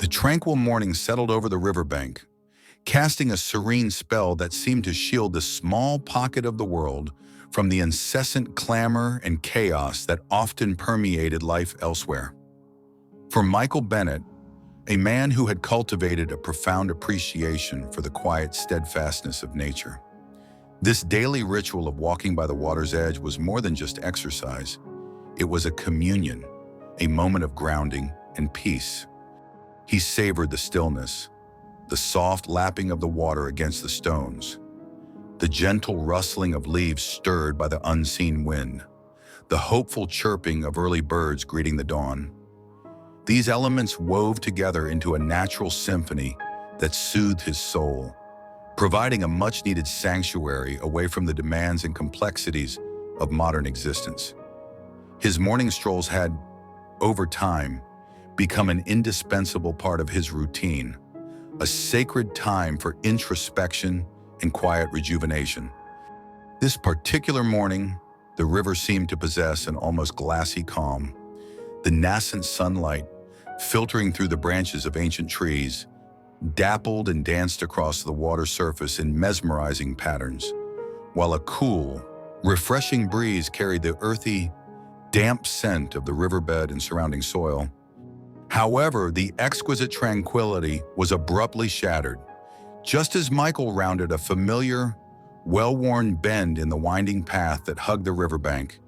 tranquil morning settled over the riverbank, casting a serene spell that seemed to shield the small pocket of the world from the incessant clamor and chaos that often permeated life elsewhere. For Michael Bennett, a man who had cultivated a profound appreciation for the quiet steadfastness of nature, this daily ritual of walking by the water's edge was more than just exercise. It was a communion, a moment of grounding and peace. He savored the stillness, the soft lapping of the water against the stones, the gentle rustling of leaves stirred by the unseen wind, the hopeful chirping of early birds greeting the dawn. These elements wove together into a natural symphony that soothed his soul, providing a much-needed sanctuary away from the demands and complexities of modern existence. His morning strolls had, over time, become an indispensable part of his routine, a sacred time for introspection and quiet rejuvenation. This particular morning, the river seemed to possess an almost glassy calm. The nascent sunlight, filtering through the branches of ancient trees, dappled and danced across the water surface in mesmerizing patterns, while a cool, refreshing breeze carried the earthy, damp scent of the riverbed and surrounding soil. However, the exquisite tranquility was abruptly shattered, just as Michael rounded a familiar, well-worn bend in the winding path that hugged the riverbank.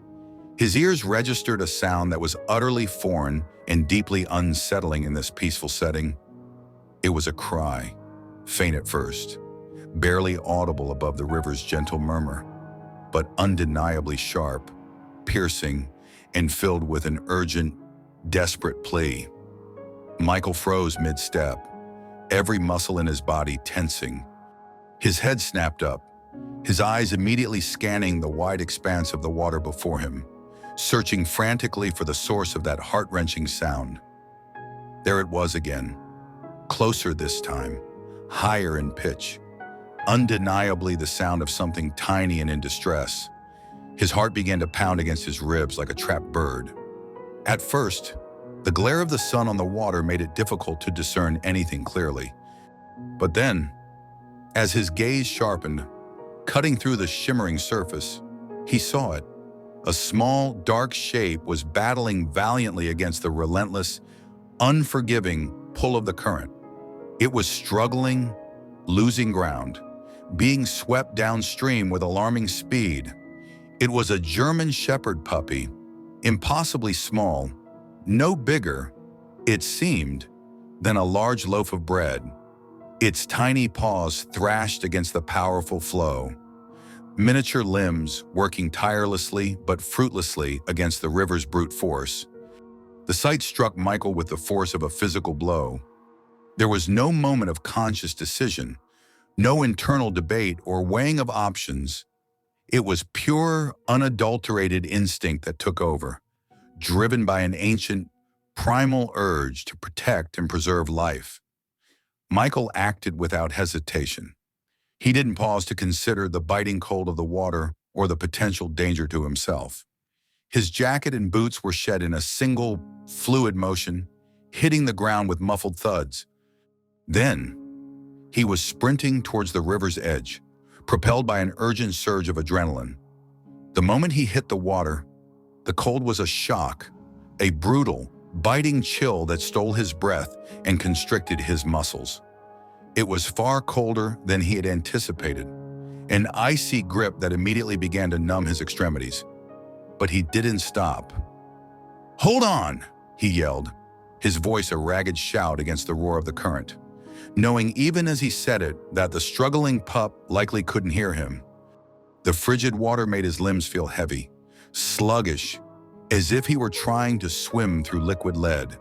His ears registered a sound that was utterly foreign and deeply unsettling in this peaceful setting. It was a cry, faint at first, barely audible above the river's gentle murmur, but undeniably sharp, piercing, and filled with an urgent, desperate plea. Michael froze mid-step, every muscle in his body tensing. His head snapped up, his eyes immediately scanning the wide expanse of the water before him, searching frantically for the source of that heart-wrenching sound. There it was again, closer this time, higher in pitch, undeniably the sound of something tiny and in distress. His heart began to pound against his ribs like a trapped bird. At first, the glare of the sun on the water made it difficult to discern anything clearly. But then, as his gaze sharpened, cutting through the shimmering surface, he saw it. A small, dark shape was battling valiantly against the relentless, unforgiving pull of the current. It was struggling, losing ground, being swept downstream with alarming speed. It was a German Shepherd puppy, impossibly small, no bigger, it seemed, than a large loaf of bread. Its tiny paws thrashed against the powerful flow, miniature limbs working tirelessly but fruitlessly against the river's brute force. The sight struck Michael with the force of a physical blow. There was no moment of conscious decision, no internal debate or weighing of options. It was pure, unadulterated instinct that took over, driven by an ancient, primal urge to protect and preserve life. Michael acted without hesitation. He didn't pause to consider the biting cold of the water or the potential danger to himself. His jacket and boots were shed in a single, fluid motion, hitting the ground with muffled thuds. Then, he was sprinting towards the river's edge, propelled by an urgent surge of adrenaline. The moment he hit the water, the cold was a shock, a brutal, biting chill that stole his breath and constricted his muscles. It was far colder than he had anticipated, an icy grip that immediately began to numb his extremities. But he didn't stop. "Hold on!" he yelled, his voice a ragged shout against the roar of the current, knowing even as he said it that the struggling pup likely couldn't hear him. The frigid water made his limbs feel heavy, sluggish, as if he were trying to swim through liquid lead.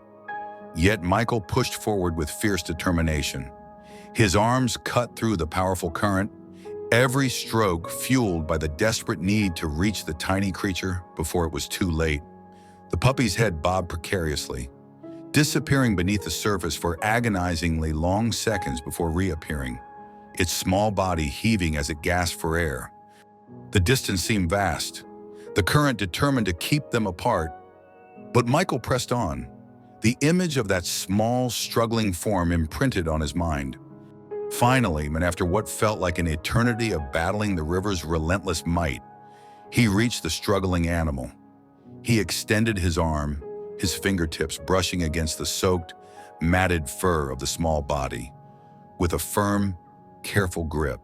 Yet Michael pushed forward with fierce determination. His arms cut through the powerful current, every stroke fueled by the desperate need to reach the tiny creature before it was too late. The puppy's head bobbed precariously, disappearing beneath the surface for agonizingly long seconds before reappearing, its small body heaving as it gasped for air. The distance seemed vast, the current determined to keep them apart. But Michael pressed on, The image of that small, struggling form imprinted on his mind. Finally, and after what felt like an eternity of battling the river's relentless might, he reached the struggling animal. He extended his arm, his fingertips brushing against the soaked, matted fur of the small body. With a firm, careful grip,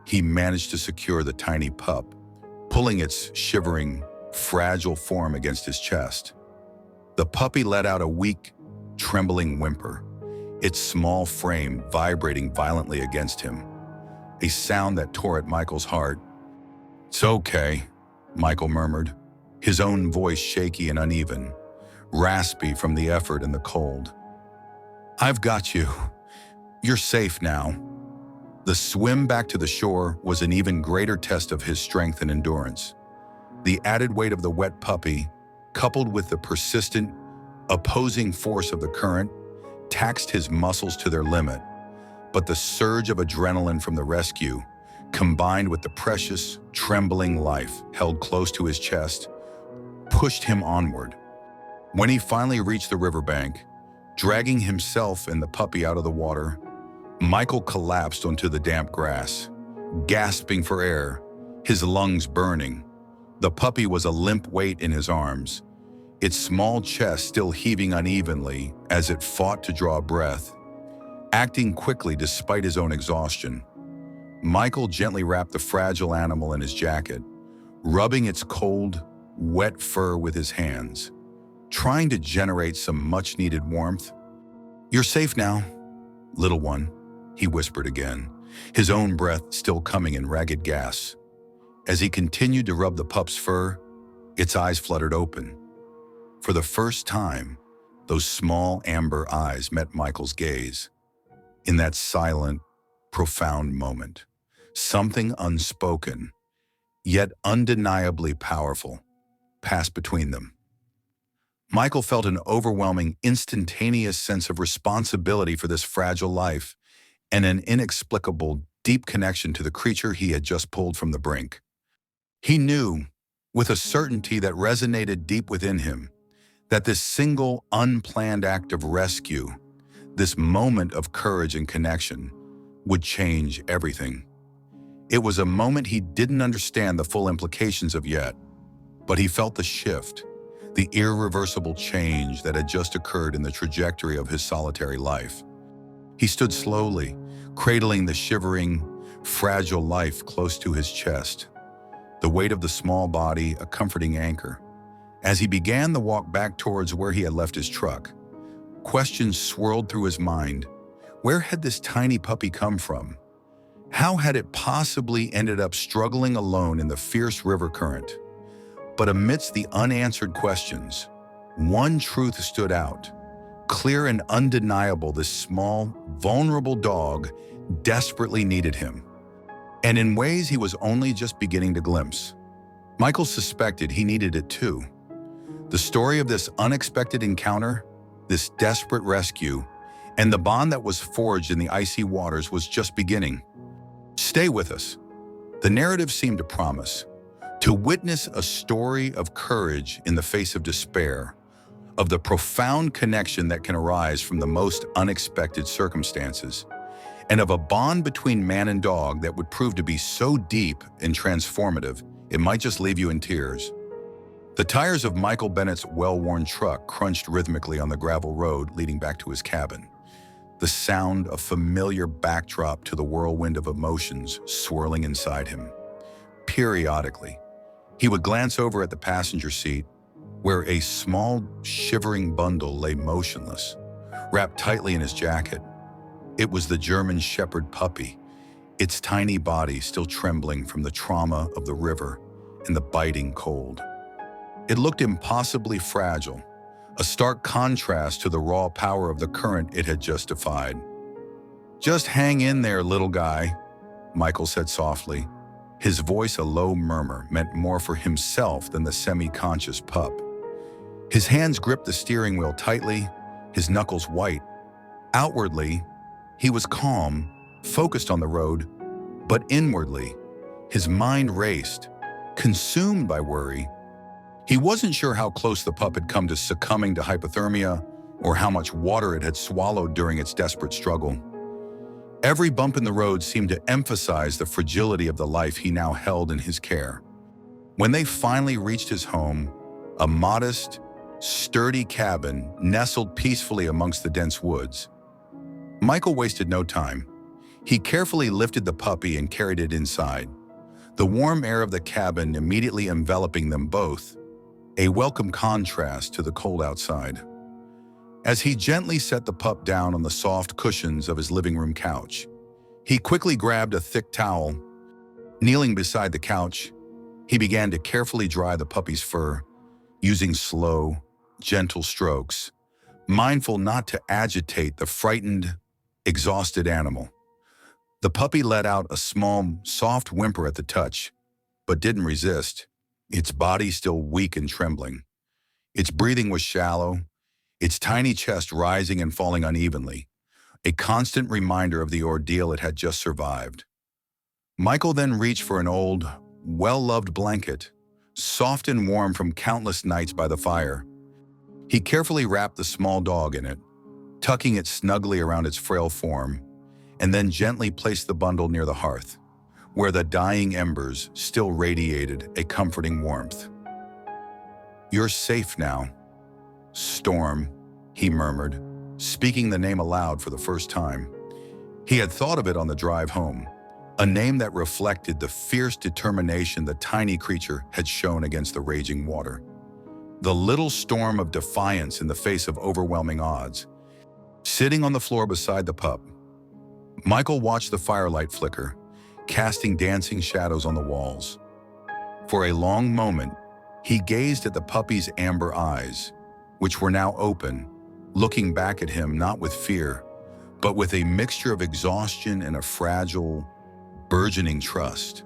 he managed to secure the tiny pup, pulling its shivering, fragile form against his chest. The puppy let out a weak, trembling whimper, its small frame vibrating violently against him, a sound that tore at Michael's heart. "It's okay," Michael murmured, his own voice shaky and uneven, raspy from the effort and the cold. "I've got you. You're safe now." The swim back to the shore was an even greater test of his strength and endurance. The added weight of the wet puppy, coupled with the persistent, opposing force of the current, taxed his muscles to their limit. But the surge of adrenaline from the rescue, combined with the precious, trembling life held close to his chest, pushed him onward. When he finally reached the riverbank, dragging himself and the puppy out of the water, Michael collapsed onto the damp grass, gasping for air, his lungs burning. The puppy was a limp weight in his arms, its small chest still heaving unevenly as it fought to draw breath. Acting quickly despite his own exhaustion, Michael gently wrapped the fragile animal in his jacket, rubbing its cold, wet fur with his hands, trying to generate some much-needed warmth. "You're safe now, little one," he whispered again, his own breath still coming in ragged gasps. As he continued to rub the pup's fur, its eyes fluttered open. For the first time, those small amber eyes met Michael's gaze. In that silent, profound moment, something unspoken, yet undeniably powerful, passed between them. Michael felt an overwhelming, instantaneous sense of responsibility for this fragile life and an inexplicable, deep connection to the creature he had just pulled from the brink. He knew, with a certainty that resonated deep within him, that this single, unplanned act of rescue, this moment of courage and connection, would change everything. It was a moment he didn't understand the full implications of yet, but he felt the shift, the irreversible change that had just occurred in the trajectory of his solitary life. He stood slowly, cradling the shivering, fragile life close to his chest, the weight of the small body a comforting anchor. As he began the walk back towards where he had left his truck, questions swirled through his mind. Where had this tiny puppy come from? How had it possibly ended up struggling alone in the fierce river current? But amidst the unanswered questions, one truth stood out. Clear and undeniable, this small, vulnerable dog desperately needed him. And in ways he was only just beginning to glimpse. Michael suspected he needed it too. The story of this unexpected encounter, this desperate rescue, and the bond that was forged in the icy waters was just beginning. Stay with us. The narrative seemed to promise to witness a story of courage in the face of despair, of the profound connection that can arise from the most unexpected circumstances, and of a bond between man and dog that would prove to be so deep and transformative, it might just leave you in tears. The tires of Michael Bennett's well-worn truck crunched rhythmically on the gravel road leading back to his cabin, the sound a familiar backdrop to the whirlwind of emotions swirling inside him. Periodically, he would glance over at the passenger seat, where a small, shivering bundle lay motionless, wrapped tightly in his jacket. It was the German Shepherd puppy, its tiny body still trembling from the trauma of the river and the biting cold. It looked impossibly fragile, a stark contrast to the raw power of the current it had just defied. "Just hang in there, little guy," Michael said softly, his voice a low murmur meant more for himself than the semi-conscious pup. His hands gripped the steering wheel tightly, his knuckles white. Outwardly, he was calm, focused on the road, but inwardly, his mind raced, consumed by worry. He wasn't sure how close the pup had come to succumbing to hypothermia, or how much water it had swallowed during its desperate struggle. Every bump in the road seemed to emphasize the fragility of the life he now held in his care. When they finally reached his home, a modest, sturdy cabin nestled peacefully amongst the dense woods, Michael wasted no time. He carefully lifted the puppy and carried it inside, the warm air of the cabin immediately enveloping them both, a welcome contrast to the cold outside. As he gently set the pup down on the soft cushions of his living room couch, he quickly grabbed a thick towel. Kneeling beside the couch, he began to carefully dry the puppy's fur, using slow, gentle strokes, mindful not to agitate the frightened, exhausted animal. The puppy let out a small, soft whimper at the touch, but didn't resist, its body still weak and trembling. Its breathing was shallow, its tiny chest rising and falling unevenly, a constant reminder of the ordeal it had just survived. Michael then reached for an old, well-loved blanket, soft and warm from countless nights by the fire. He carefully wrapped the small dog in it, tucking it snugly around its frail form, and then gently placed the bundle near the hearth, where the dying embers still radiated a comforting warmth. "You're safe now, Storm," he murmured, speaking the name aloud for the first time. He had thought of it on the drive home, a name that reflected the fierce determination the tiny creature had shown against the raging water. The little storm of defiance in the face of overwhelming odds. Sitting on the floor beside the pup, Michael watched the firelight flicker, casting dancing shadows on the walls. For a long moment, he gazed at the puppy's amber eyes, which were now open, looking back at him not with fear, but with a mixture of exhaustion and a fragile, burgeoning trust.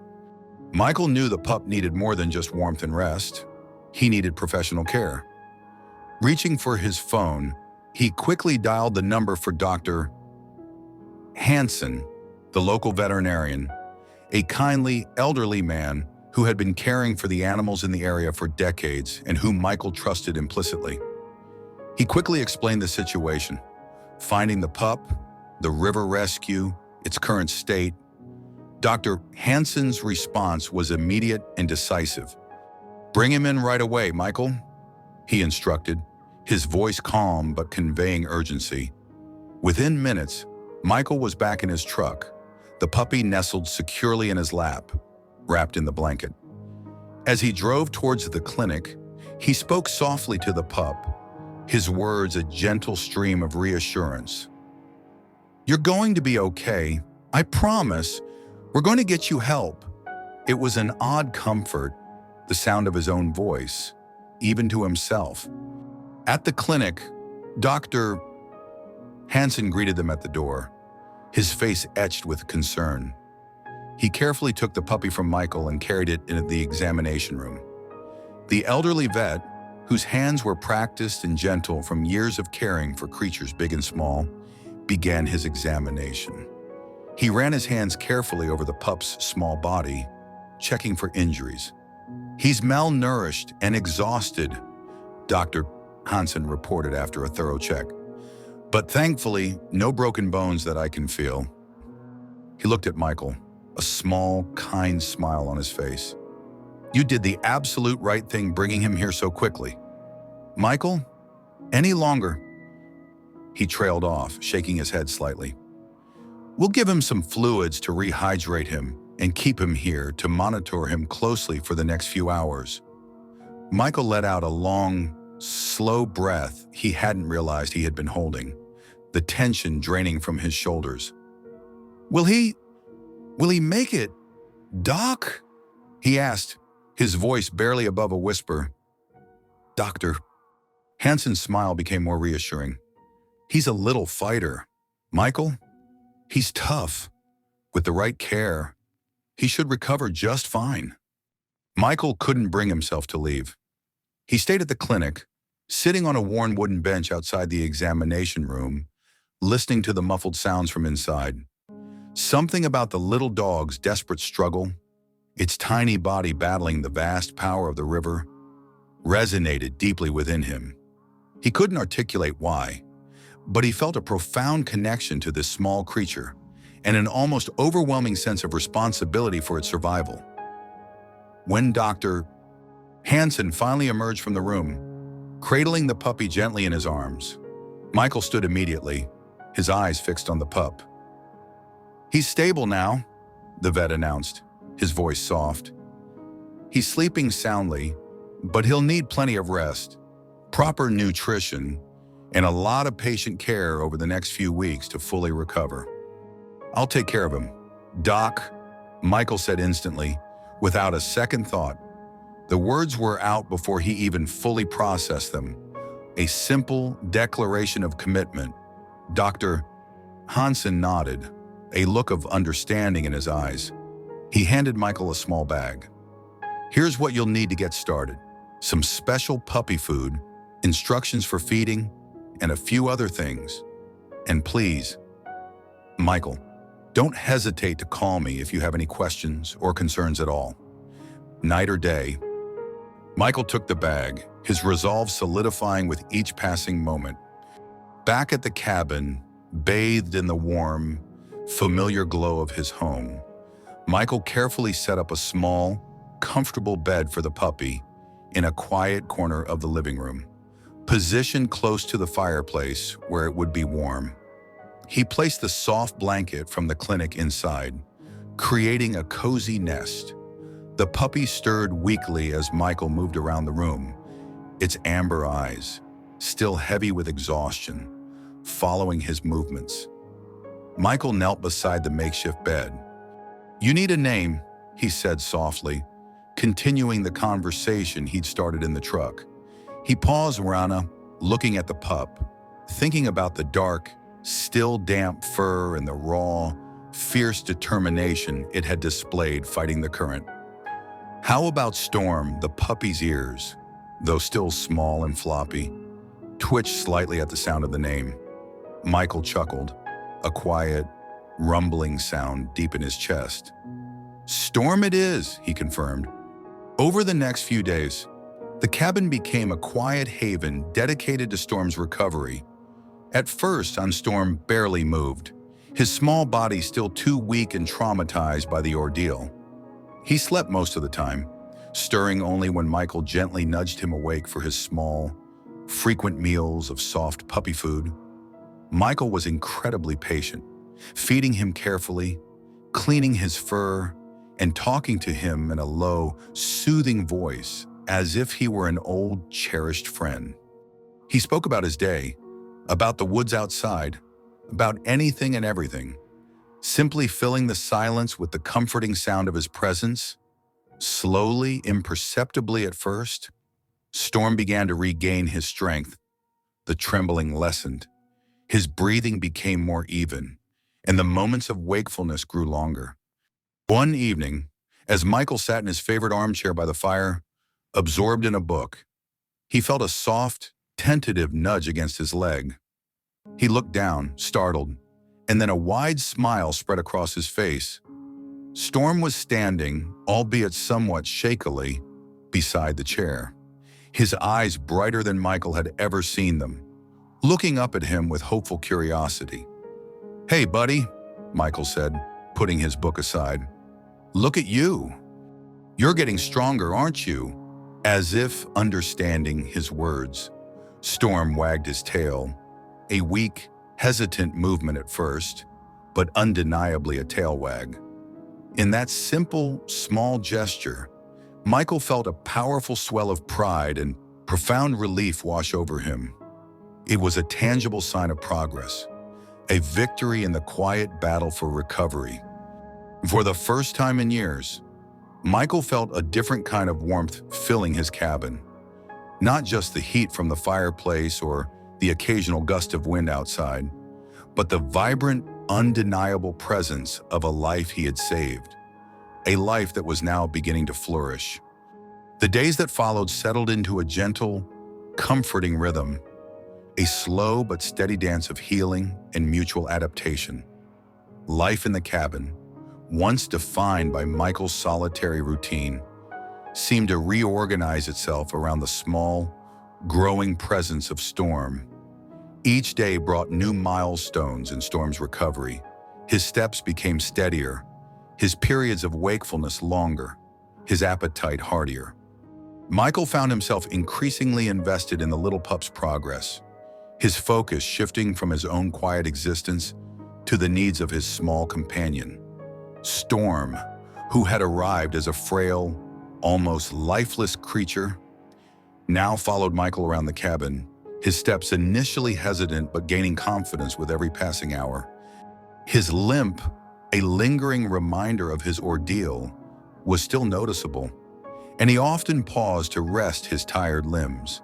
Michael knew the pup needed more than just warmth and rest. He needed professional care. Reaching for his phone, he quickly dialed the number for Dr. Hansen, the local veterinarian, a kindly, elderly man who had been caring for the animals in the area for decades and whom Michael trusted implicitly. He quickly explained the situation, finding the pup, the river rescue, its current state. Dr. Hansen's response was immediate and decisive. "Bring him in right away, Michael," he instructed, his voice calm but conveying urgency. Within minutes, Michael was back in his truck, the puppy nestled securely in his lap, wrapped in the blanket. As he drove towards the clinic, he spoke softly to the pup, his words a gentle stream of reassurance. "You're going to be okay. I promise. We're going to get you help." It was an odd comfort, the sound of his own voice, even to himself. At the clinic, Dr. Hansen greeted them at the door, his face etched with concern. He carefully took the puppy from Michael and carried it into the examination room. The elderly vet, whose hands were practiced and gentle from years of caring for creatures big and small, began his examination. He ran his hands carefully over the pup's small body, checking for injuries. "He's malnourished and exhausted," Dr. Hansen reported after a thorough check. "But thankfully, no broken bones that I can feel." He looked at Michael, a small, kind smile on his face. "You did the absolute right thing bringing him here so quickly. Michael, any longer?" He trailed off, shaking his head slightly. "We'll give him some fluids to rehydrate him and keep him here to monitor him closely for the next few hours." Michael let out a long, slow breath he hadn't realized he had been holding, the tension draining from his shoulders. Will he make it, Doc?" he asked, his voice barely above a whisper. "Doctor." Hansen's smile became more reassuring. "He's a little fighter. Michael, he's tough. With the right care, he should recover just fine." Michael couldn't bring himself to leave. He stayed at the clinic, sitting on a worn wooden bench outside the examination room, listening to the muffled sounds from inside. Something about the little dog's desperate struggle, its tiny body battling the vast power of the river, resonated deeply within him. He couldn't articulate why, but he felt a profound connection to this small creature and an almost overwhelming sense of responsibility for its survival. When Dr. Hansen finally emerged from the room, cradling the puppy gently in his arms, Michael stood immediately, his eyes fixed on the pup. "He's stable now," the vet announced, his voice soft. "He's sleeping soundly, but he'll need plenty of rest, proper nutrition, and a lot of patient care over the next few weeks to fully recover." "I'll take care of him, Doc," Michael said instantly, without a second thought. The words were out before he even fully processed them. A simple declaration of commitment. Dr. Hansen nodded, a look of understanding in his eyes. He handed Michael a small bag. "Here's what you'll need to get started. Some special puppy food, instructions for feeding, and a few other things. And please, Michael, don't hesitate to call me if you have any questions or concerns at all. Night or day." Michael took the bag, his resolve solidifying with each passing moment. Back at the cabin, bathed in the warm, familiar glow of his home, Michael carefully set up a small, comfortable bed for the puppy in a quiet corner of the living room, positioned close to the fireplace where it would be warm. He placed the soft blanket from the clinic inside, creating a cozy nest. The puppy stirred weakly as Michael moved around the room, its amber eyes, still heavy with exhaustion, following his movements. Michael knelt beside the makeshift bed. "You need a name," he said softly, continuing the conversation he'd started in the truck. He paused, Rana, looking at the pup, thinking about the dark, still damp fur and the raw, fierce determination it had displayed fighting the current. "How about Storm?" The puppy's ears, though still small and floppy, twitched slightly at the sound of the name. Michael chuckled, a quiet, rumbling sound deep in his chest. "Storm it is," he confirmed. Over the next few days, the cabin became a quiet haven dedicated to Storm's recovery. At first, Storm barely moved, his small body still too weak and traumatized by the ordeal. He slept most of the time, stirring only when Michael gently nudged him awake for his small, frequent meals of soft puppy food. Michael was incredibly patient, feeding him carefully, cleaning his fur, and talking to him in a low, soothing voice as if he were an old, cherished friend. He spoke about his day, about the woods outside, about anything and everything, simply filling the silence with the comforting sound of his presence. Slowly, imperceptibly at first, Storm began to regain his strength. The trembling lessened. His breathing became more even, and the moments of wakefulness grew longer. One evening, as Michael sat in his favorite armchair by the fire, absorbed in a book, he felt a soft, tentative nudge against his leg. He looked down, startled, and then a wide smile spread across his face. Storm was standing, albeit somewhat shakily, beside the chair, his eyes brighter than Michael had ever seen them, looking up at him with hopeful curiosity. "Hey, buddy," Michael said, putting his book aside. "Look at you. You're getting stronger, aren't you?" As if understanding his words, Storm wagged his tail, a weak, hesitant movement at first, but undeniably a tail wag. In that simple, small gesture, Michael felt a powerful swell of pride and profound relief wash over him. It was a tangible sign of progress, a victory in the quiet battle for recovery. For the first time in years, Michael felt a different kind of warmth filling his cabin. Not just the heat from the fireplace or the occasional gust of wind outside, but the vibrant, undeniable presence of a life he had saved, a life that was now beginning to flourish. The days that followed settled into a gentle, comforting rhythm, a slow but steady dance of healing and mutual adaptation. Life in the cabin, once defined by Michael's solitary routine, seemed to reorganize itself around the small, growing presence of Storm. Each day brought new milestones in Storm's recovery. His steps became steadier, his periods of wakefulness longer, his appetite heartier. Michael found himself increasingly invested in the little pup's progress, his focus shifting from his own quiet existence to the needs of his small companion. Storm, who had arrived as a frail, almost lifeless creature, now followed Michael around the cabin, his steps initially hesitant but gaining confidence with every passing hour. His limp, a lingering reminder of his ordeal, was still noticeable, and he often paused to rest his tired limbs.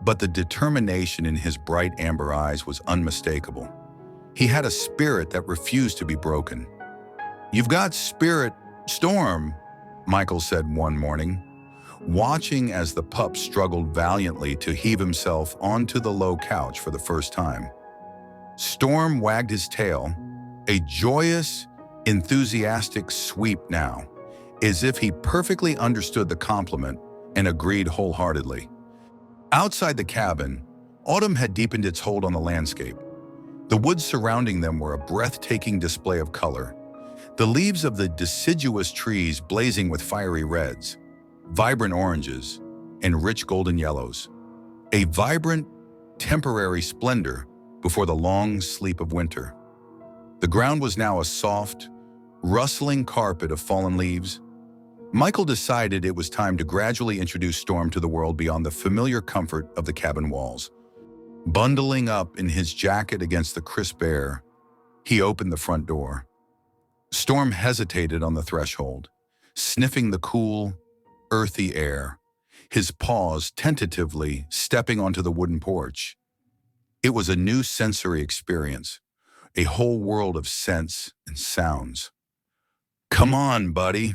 But the determination in his bright amber eyes was unmistakable. He had a spirit that refused to be broken. "You've got spirit, Storm," Michael said one morning, watching as the pup struggled valiantly to heave himself onto the low couch for the first time. Storm wagged his tail, a joyous, enthusiastic sweep now, as if he perfectly understood the compliment and agreed wholeheartedly. Outside the cabin, autumn had deepened its hold on the landscape. The woods surrounding them were a breathtaking display of color, the leaves of the deciduous trees blazing with fiery reds, vibrant oranges, and rich golden yellows. A vibrant, temporary splendor before the long sleep of winter. The ground was now a soft, rustling carpet of fallen leaves. Michael decided it was time to gradually introduce Storm to the world beyond the familiar comfort of the cabin walls. Bundling up in his jacket against the crisp air, he opened the front door. Storm hesitated on the threshold, sniffing the cool, earthy air, his paws tentatively stepping onto the wooden porch. It was a new sensory experience, a whole world of scents and sounds. "Come on, buddy,"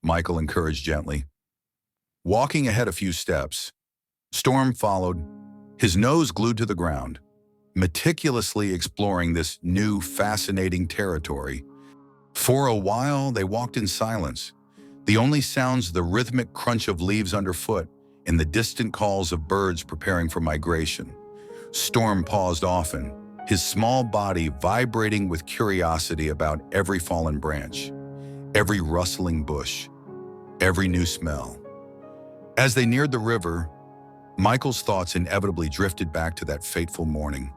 Michael encouraged gently. Walking ahead a few steps, Storm followed, his nose glued to the ground, meticulously exploring this new, fascinating territory. For a while, they walked in silence, the only sounds the rhythmic crunch of leaves underfoot and the distant calls of birds preparing for migration. Storm paused often, his small body vibrating with curiosity about every fallen branch, every rustling bush, every new smell. As they neared the river, Michael's thoughts inevitably drifted back to that fateful morning.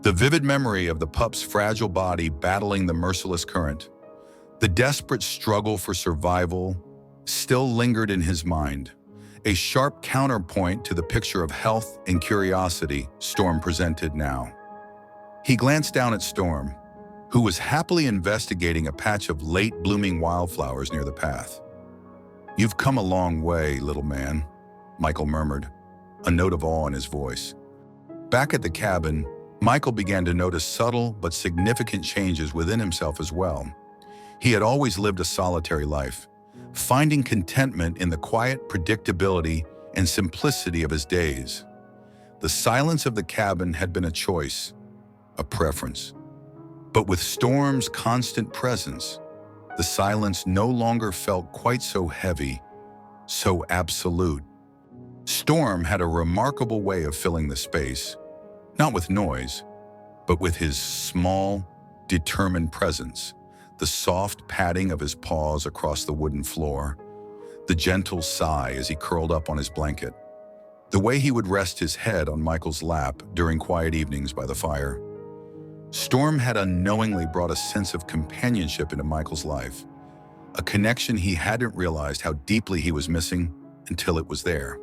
The vivid memory of the pup's fragile body battling the merciless current, the desperate struggle for survival, still lingered in his mind, a sharp counterpoint to the picture of health and curiosity Storm presented now. He glanced down at Storm, who was happily investigating a patch of late-blooming wildflowers near the path. "You've come a long way, little man," Michael murmured, a note of awe in his voice. Back at the cabin, Michael began to notice subtle but significant changes within himself as well. He had always lived a solitary life, finding contentment in the quiet predictability and simplicity of his days. The silence of the cabin had been a choice, a preference. But with Storm's constant presence, the silence no longer felt quite so heavy, so absolute. Storm had a remarkable way of filling the space, not with noise, but with his small, determined presence, the soft patting of his paws across the wooden floor, the gentle sigh as he curled up on his blanket, the way he would rest his head on Michael's lap during quiet evenings by the fire. Storm had unknowingly brought a sense of companionship into Michael's life, a connection he hadn't realized how deeply he was missing until it was there.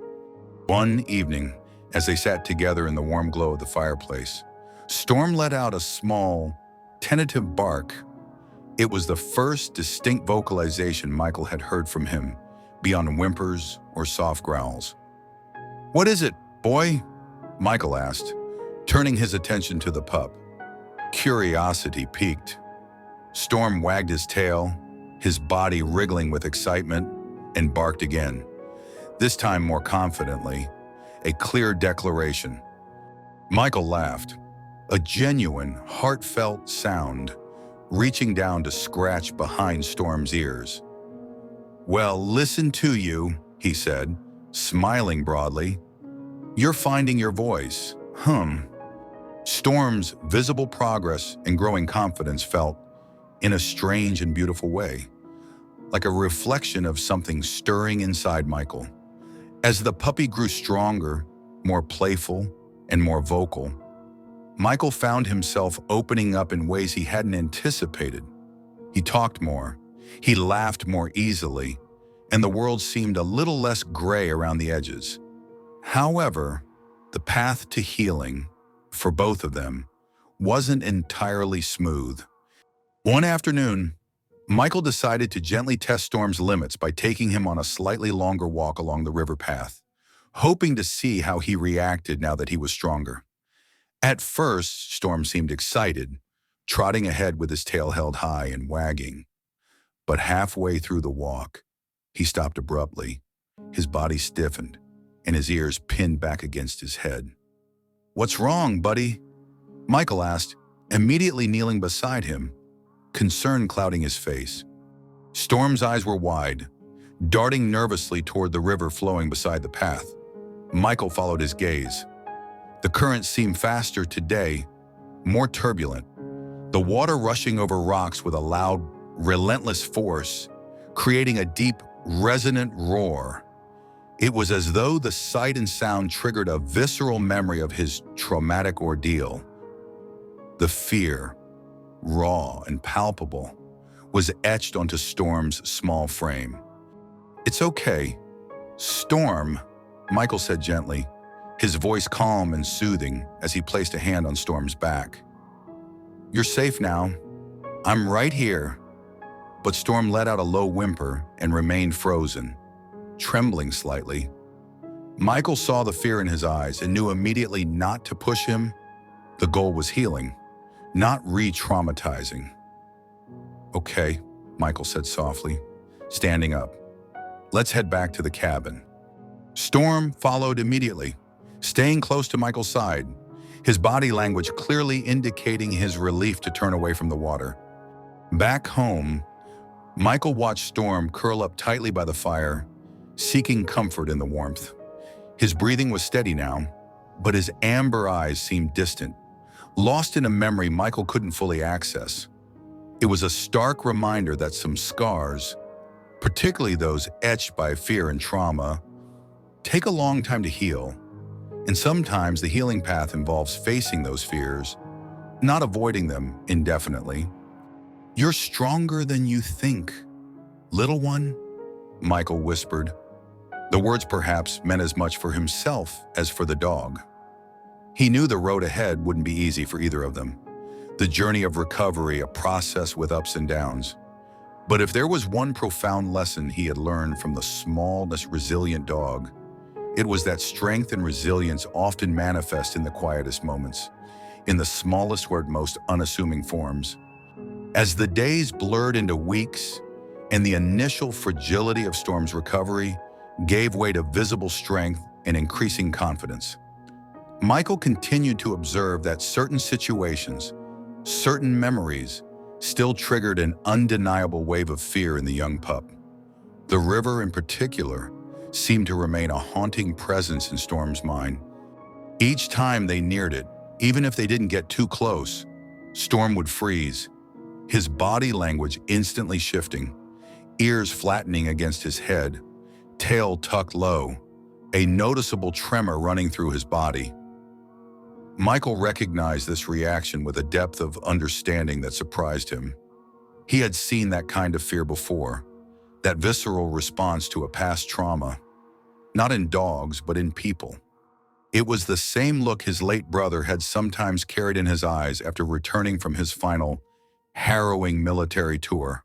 One evening, as they sat together in the warm glow of the fireplace, Storm let out a small, tentative bark. It was the first distinct vocalization Michael had heard from him, beyond whimpers or soft growls. "What is it, boy?" Michael asked, turning his attention to the pup. Curiosity piqued. Storm wagged his tail, his body wriggling with excitement, and barked again, this time more confidently, a clear declaration. Michael laughed, a genuine, heartfelt sound, reaching down to scratch behind Storm's ears. "Well, listen to you," he said, smiling broadly. "You're finding your voice. Storm's visible progress and growing confidence felt, in a strange and beautiful way, like a reflection of something stirring inside Michael. As the puppy grew stronger, more playful, and more vocal, Michael found himself opening up in ways he hadn't anticipated. He talked more, he laughed more easily, and the world seemed a little less gray around the edges. However, the path to healing, for both of them, wasn't entirely smooth. One afternoon, Michael decided to gently test Storm's limits by taking him on a slightly longer walk along the river path, hoping to see how he reacted now that he was stronger. At first, Storm seemed excited, trotting ahead with his tail held high and wagging. But halfway through the walk, he stopped abruptly. His body stiffened, and his ears pinned back against his head. "What's wrong, buddy?" Michael asked, immediately kneeling beside him, concern clouding his face. Storm's eyes were wide, darting nervously toward the river flowing beside the path. Michael followed his gaze. The current seemed faster today, more turbulent, the water rushing over rocks with a loud, relentless force, creating a deep, resonant roar. It was as though the sight and sound triggered a visceral memory of his traumatic ordeal. The fear, raw and palpable, was etched onto Storm's small frame. "It's okay, Storm," Michael said gently, his voice calm and soothing as he placed a hand on Storm's back. "You're safe now. I'm right here." But Storm let out a low whimper and remained frozen, trembling slightly. Michael saw the fear in his eyes and knew immediately not to push him. The goal was healing, not re-traumatizing. "Okay," Michael said softly, standing up. "Let's head back to the cabin." Storm followed immediately, staying close to Michael's side, his body language clearly indicating his relief to turn away from the water. Back home, Michael watched Storm curl up tightly by the fire, seeking comfort in the warmth. His breathing was steady now, but his amber eyes seemed distant, lost in a memory Michael couldn't fully access. It was a stark reminder that some scars, particularly those etched by fear and trauma, take a long time to heal. And sometimes the healing path involves facing those fears, not avoiding them indefinitely. "You're stronger than you think, little one," Michael whispered. The words perhaps meant as much for himself as for the dog. He knew the road ahead wouldn't be easy for either of them. The journey of recovery, a process with ups and downs. But if there was one profound lesson he had learned from the small, resilient dog, it was that strength and resilience often manifest in the quietest moments, in the smallest word, most unassuming forms. As the days blurred into weeks and the initial fragility of Storm's recovery gave way to visible strength and increasing confidence, Michael continued to observe that certain situations, certain memories, still triggered an undeniable wave of fear in the young pup. The river in particular seemed to remain a haunting presence in Storm's mind. Each time they neared it, even if they didn't get too close, Storm would freeze, his body language instantly shifting, ears flattening against his head, tail tucked low, a noticeable tremor running through his body. Michael recognized this reaction with a depth of understanding that surprised him. He had seen that kind of fear before, that visceral response to a past trauma, not in dogs, but in people. It was the same look his late brother had sometimes carried in his eyes after returning from his final, harrowing military tour.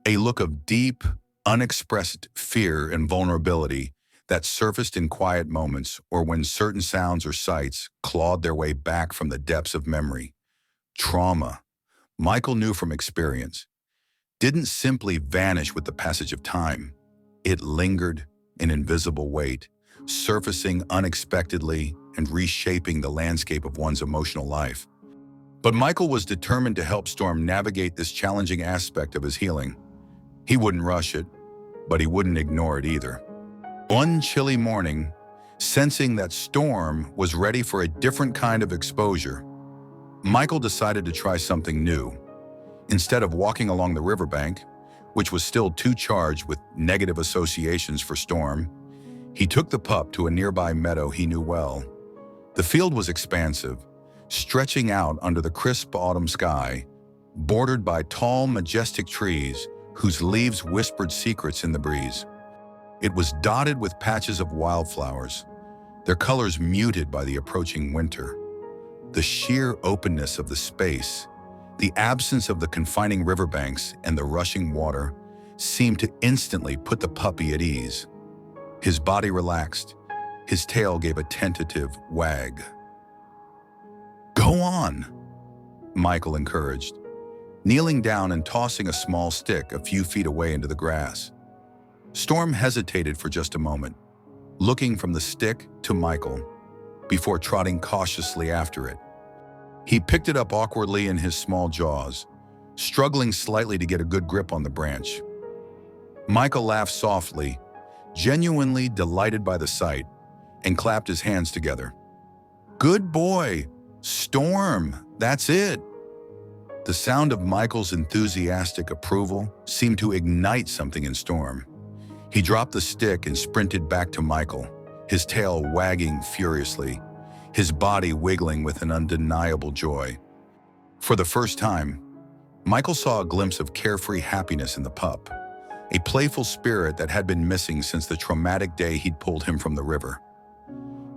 A look of deep, unexpressed fear and vulnerability that surfaced in quiet moments or when certain sounds or sights clawed their way back from the depths of memory. Trauma, Michael knew from experience, didn't simply vanish with the passage of time. It lingered, an invisible weight, surfacing unexpectedly and reshaping the landscape of one's emotional life. But Michael was determined to help Storm navigate this challenging aspect of his healing. He wouldn't rush it, but he wouldn't ignore it either. One chilly morning, sensing that Storm was ready for a different kind of exposure, Michael decided to try something new. Instead of walking along the riverbank, which was still too charged with negative associations for Storm, he took the pup to a nearby meadow he knew well. The field was expansive, stretching out under the crisp autumn sky, bordered by tall, majestic trees whose leaves whispered secrets in the breeze. It was dotted with patches of wildflowers, their colors muted by the approaching winter. The sheer openness of the space, the absence of the confining riverbanks and the rushing water, seemed to instantly put the puppy at ease. His body relaxed. His tail gave a tentative wag. "Go on," Michael encouraged, kneeling down and tossing a small stick a few feet away into the grass. Storm hesitated for just a moment, looking from the stick to Michael, before trotting cautiously after it. He picked it up awkwardly in his small jaws, struggling slightly to get a good grip on the branch. Michael laughed softly, genuinely delighted by the sight, and clapped his hands together. "Good boy! Storm! That's it!" The sound of Michael's enthusiastic approval seemed to ignite something in Storm. He dropped the stick and sprinted back to Michael, his tail wagging furiously, his body wiggling with an undeniable joy. For the first time, Michael saw a glimpse of carefree happiness in the pup, a playful spirit that had been missing since the traumatic day he'd pulled him from the river.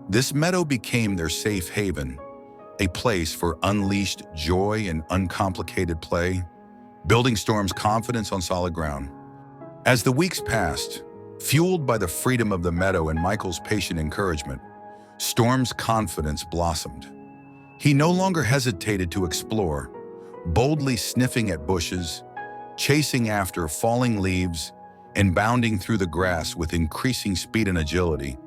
This meadow became their safe haven, a place for unleashed joy and uncomplicated play, building Storm's confidence on solid ground. As the weeks passed, fueled by the freedom of the meadow and Michael's patient encouragement, Storm's confidence blossomed. He no longer hesitated to explore, boldly sniffing at bushes, chasing after falling leaves, and bounding through the grass with increasing speed and agility.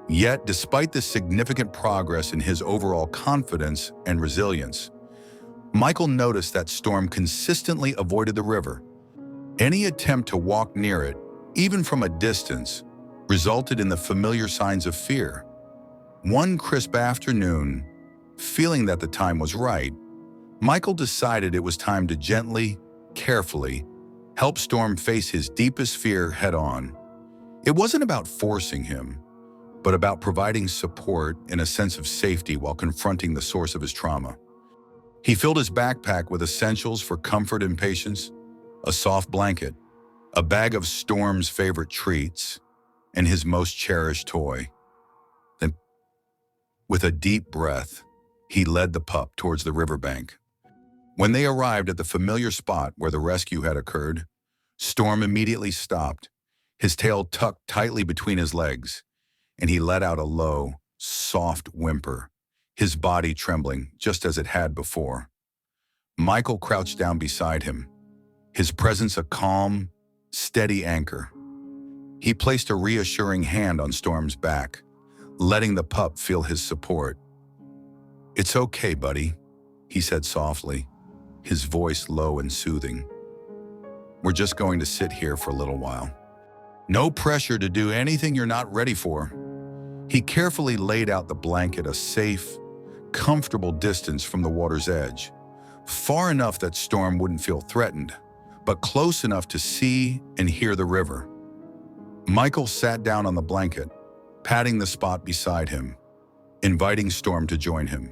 Yet, despite the significant progress in his overall confidence and resilience, Michael noticed that Storm consistently avoided the river. Any attempt to walk near it, even from a distance, resulted in the familiar signs of fear. One crisp afternoon, feeling that the time was right, Michael decided it was time to gently, carefully, help Storm face his deepest fear head-on. It wasn't about forcing him, but about providing support and a sense of safety while confronting the source of his trauma. He filled his backpack with essentials for comfort and patience: a soft blanket, a bag of Storm's favorite treats, and his most cherished toy. Then, with a deep breath, he led the pup towards the riverbank. When they arrived at the familiar spot where the rescue had occurred, Storm immediately stopped, his tail tucked tightly between his legs, and he let out a low, soft whimper, his body trembling just as it had before. Michael crouched down beside him, his presence a calm, steady anchor. He placed a reassuring hand on Storm's back, letting the pup feel his support. "It's okay, buddy," he said softly, his voice low and soothing. "We're just going to sit here for a little while. No pressure to do anything you're not ready for." He carefully laid out the blanket a safe, comfortable distance from the water's edge, far enough that Storm wouldn't feel threatened, but close enough to see and hear the river. Michael sat down on the blanket, patting the spot beside him, inviting Storm to join him.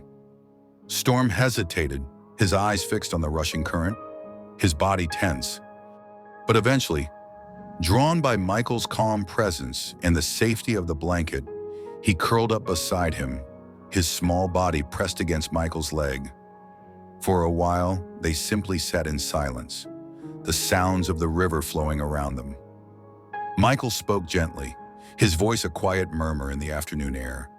Storm hesitated, his eyes fixed on the rushing current, his body tense. But eventually, drawn by Michael's calm presence and the safety of the blanket, he curled up beside him, his small body pressed against Michael's leg. For a while, they simply sat in silence, the sounds of the river flowing around them. Michael spoke gently, his voice a quiet murmur in the afternoon air,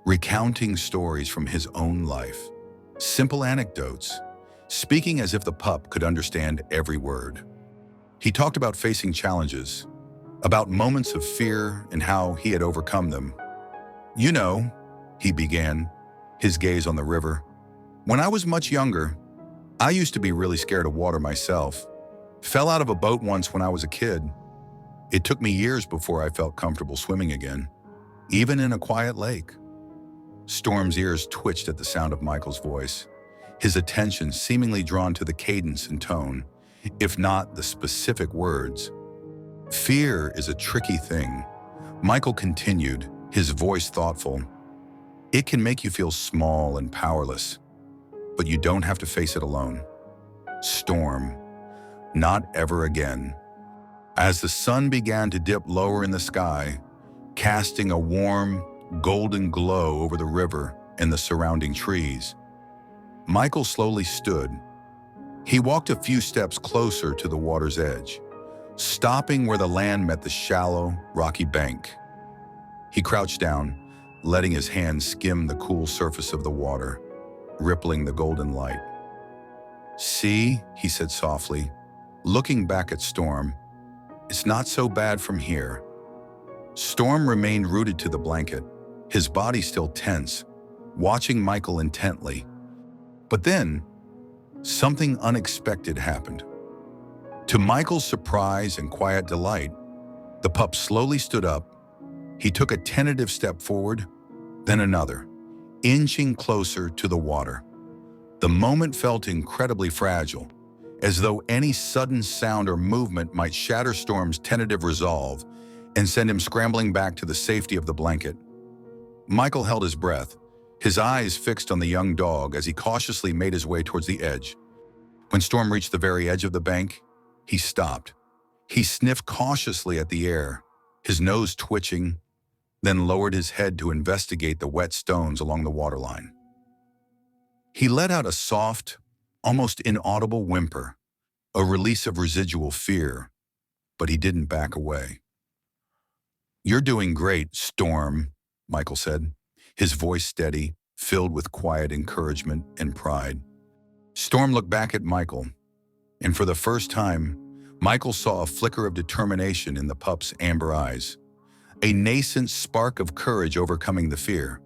recounting stories from his own life, simple anecdotes, speaking as if the pup could understand every word. He talked about facing challenges, about moments of fear and how he had overcome them. "You know," he began, his gaze on the river, "when I was much younger, I used to be really scared of water myself. Fell out of a boat once when I was a kid. It took me years before I felt comfortable swimming again, even in a quiet lake." Storm's ears twitched at the sound of Michael's voice, his attention seemingly drawn to the cadence and tone, if not the specific words. Fear is a tricky thing, Michael continued, his voice thoughtful. It can make you feel small and powerless, but you don't have to face it alone. Storm. Not ever again. As the sun began to dip lower in the sky, casting a warm, golden glow over the river and the surrounding trees, Michael slowly stood. He walked a few steps closer to the water's edge, stopping where the land met the shallow, rocky bank. He crouched down, letting his hands skim the cool surface of the water, rippling the golden light. "See," he said softly, looking back at Storm, "it's not so bad from here." Storm remained rooted to the blanket, his body still tense, watching Michael intently. But then, something unexpected happened. To Michael's surprise and quiet delight, the pup slowly stood up. He took a tentative step forward, then another, inching closer to the water. The moment felt incredibly fragile, as though any sudden sound or movement might shatter Storm's tentative resolve and send him scrambling back to the safety of the blanket. Michael held his breath, his eyes fixed on the young dog as he cautiously made his way towards the edge. When Storm reached the very edge of the bank, he stopped. He sniffed cautiously at the air, his nose twitching, then lowered his head to investigate the wet stones along the waterline. He let out a soft, almost inaudible whimper, a release of residual fear, but he didn't back away. "You're doing great, Storm," Michael said, his voice steady, filled with quiet encouragement and pride. Storm looked back at Michael, and for the first time, Michael saw a flicker of determination in the pup's amber eyes, a nascent spark of courage overcoming the fear.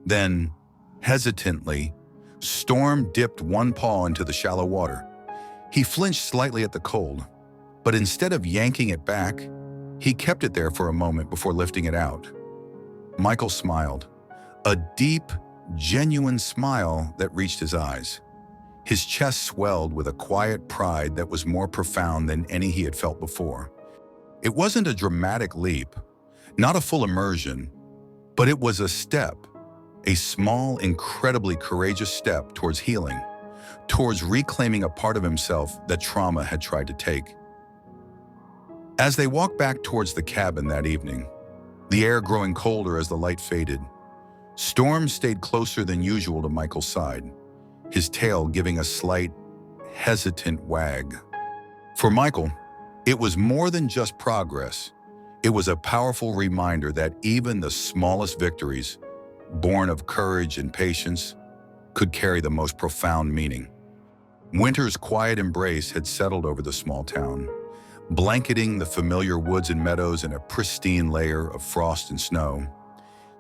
Then, hesitantly, Storm dipped one paw into the shallow water. He flinched slightly at the cold, but instead of yanking it back, he kept it there for a moment before lifting it out. Michael smiled, a deep, genuine smile that reached his eyes. His chest swelled with a quiet pride that was more profound than any he had felt before. It wasn't a dramatic leap, not a full immersion, but it was a step, a small, incredibly courageous step towards healing, towards reclaiming a part of himself that trauma had tried to take. As they walked back towards the cabin that evening, the air growing colder as the light faded, Storm stayed closer than usual to Michael's side, his tail giving a slight, hesitant wag. For Michael, it was more than just progress. It was a powerful reminder that even the smallest victories, born of courage and patience, could carry the most profound meaning. Winter's quiet embrace had settled over the small town, blanketing the familiar woods and meadows in a pristine layer of frost and snow.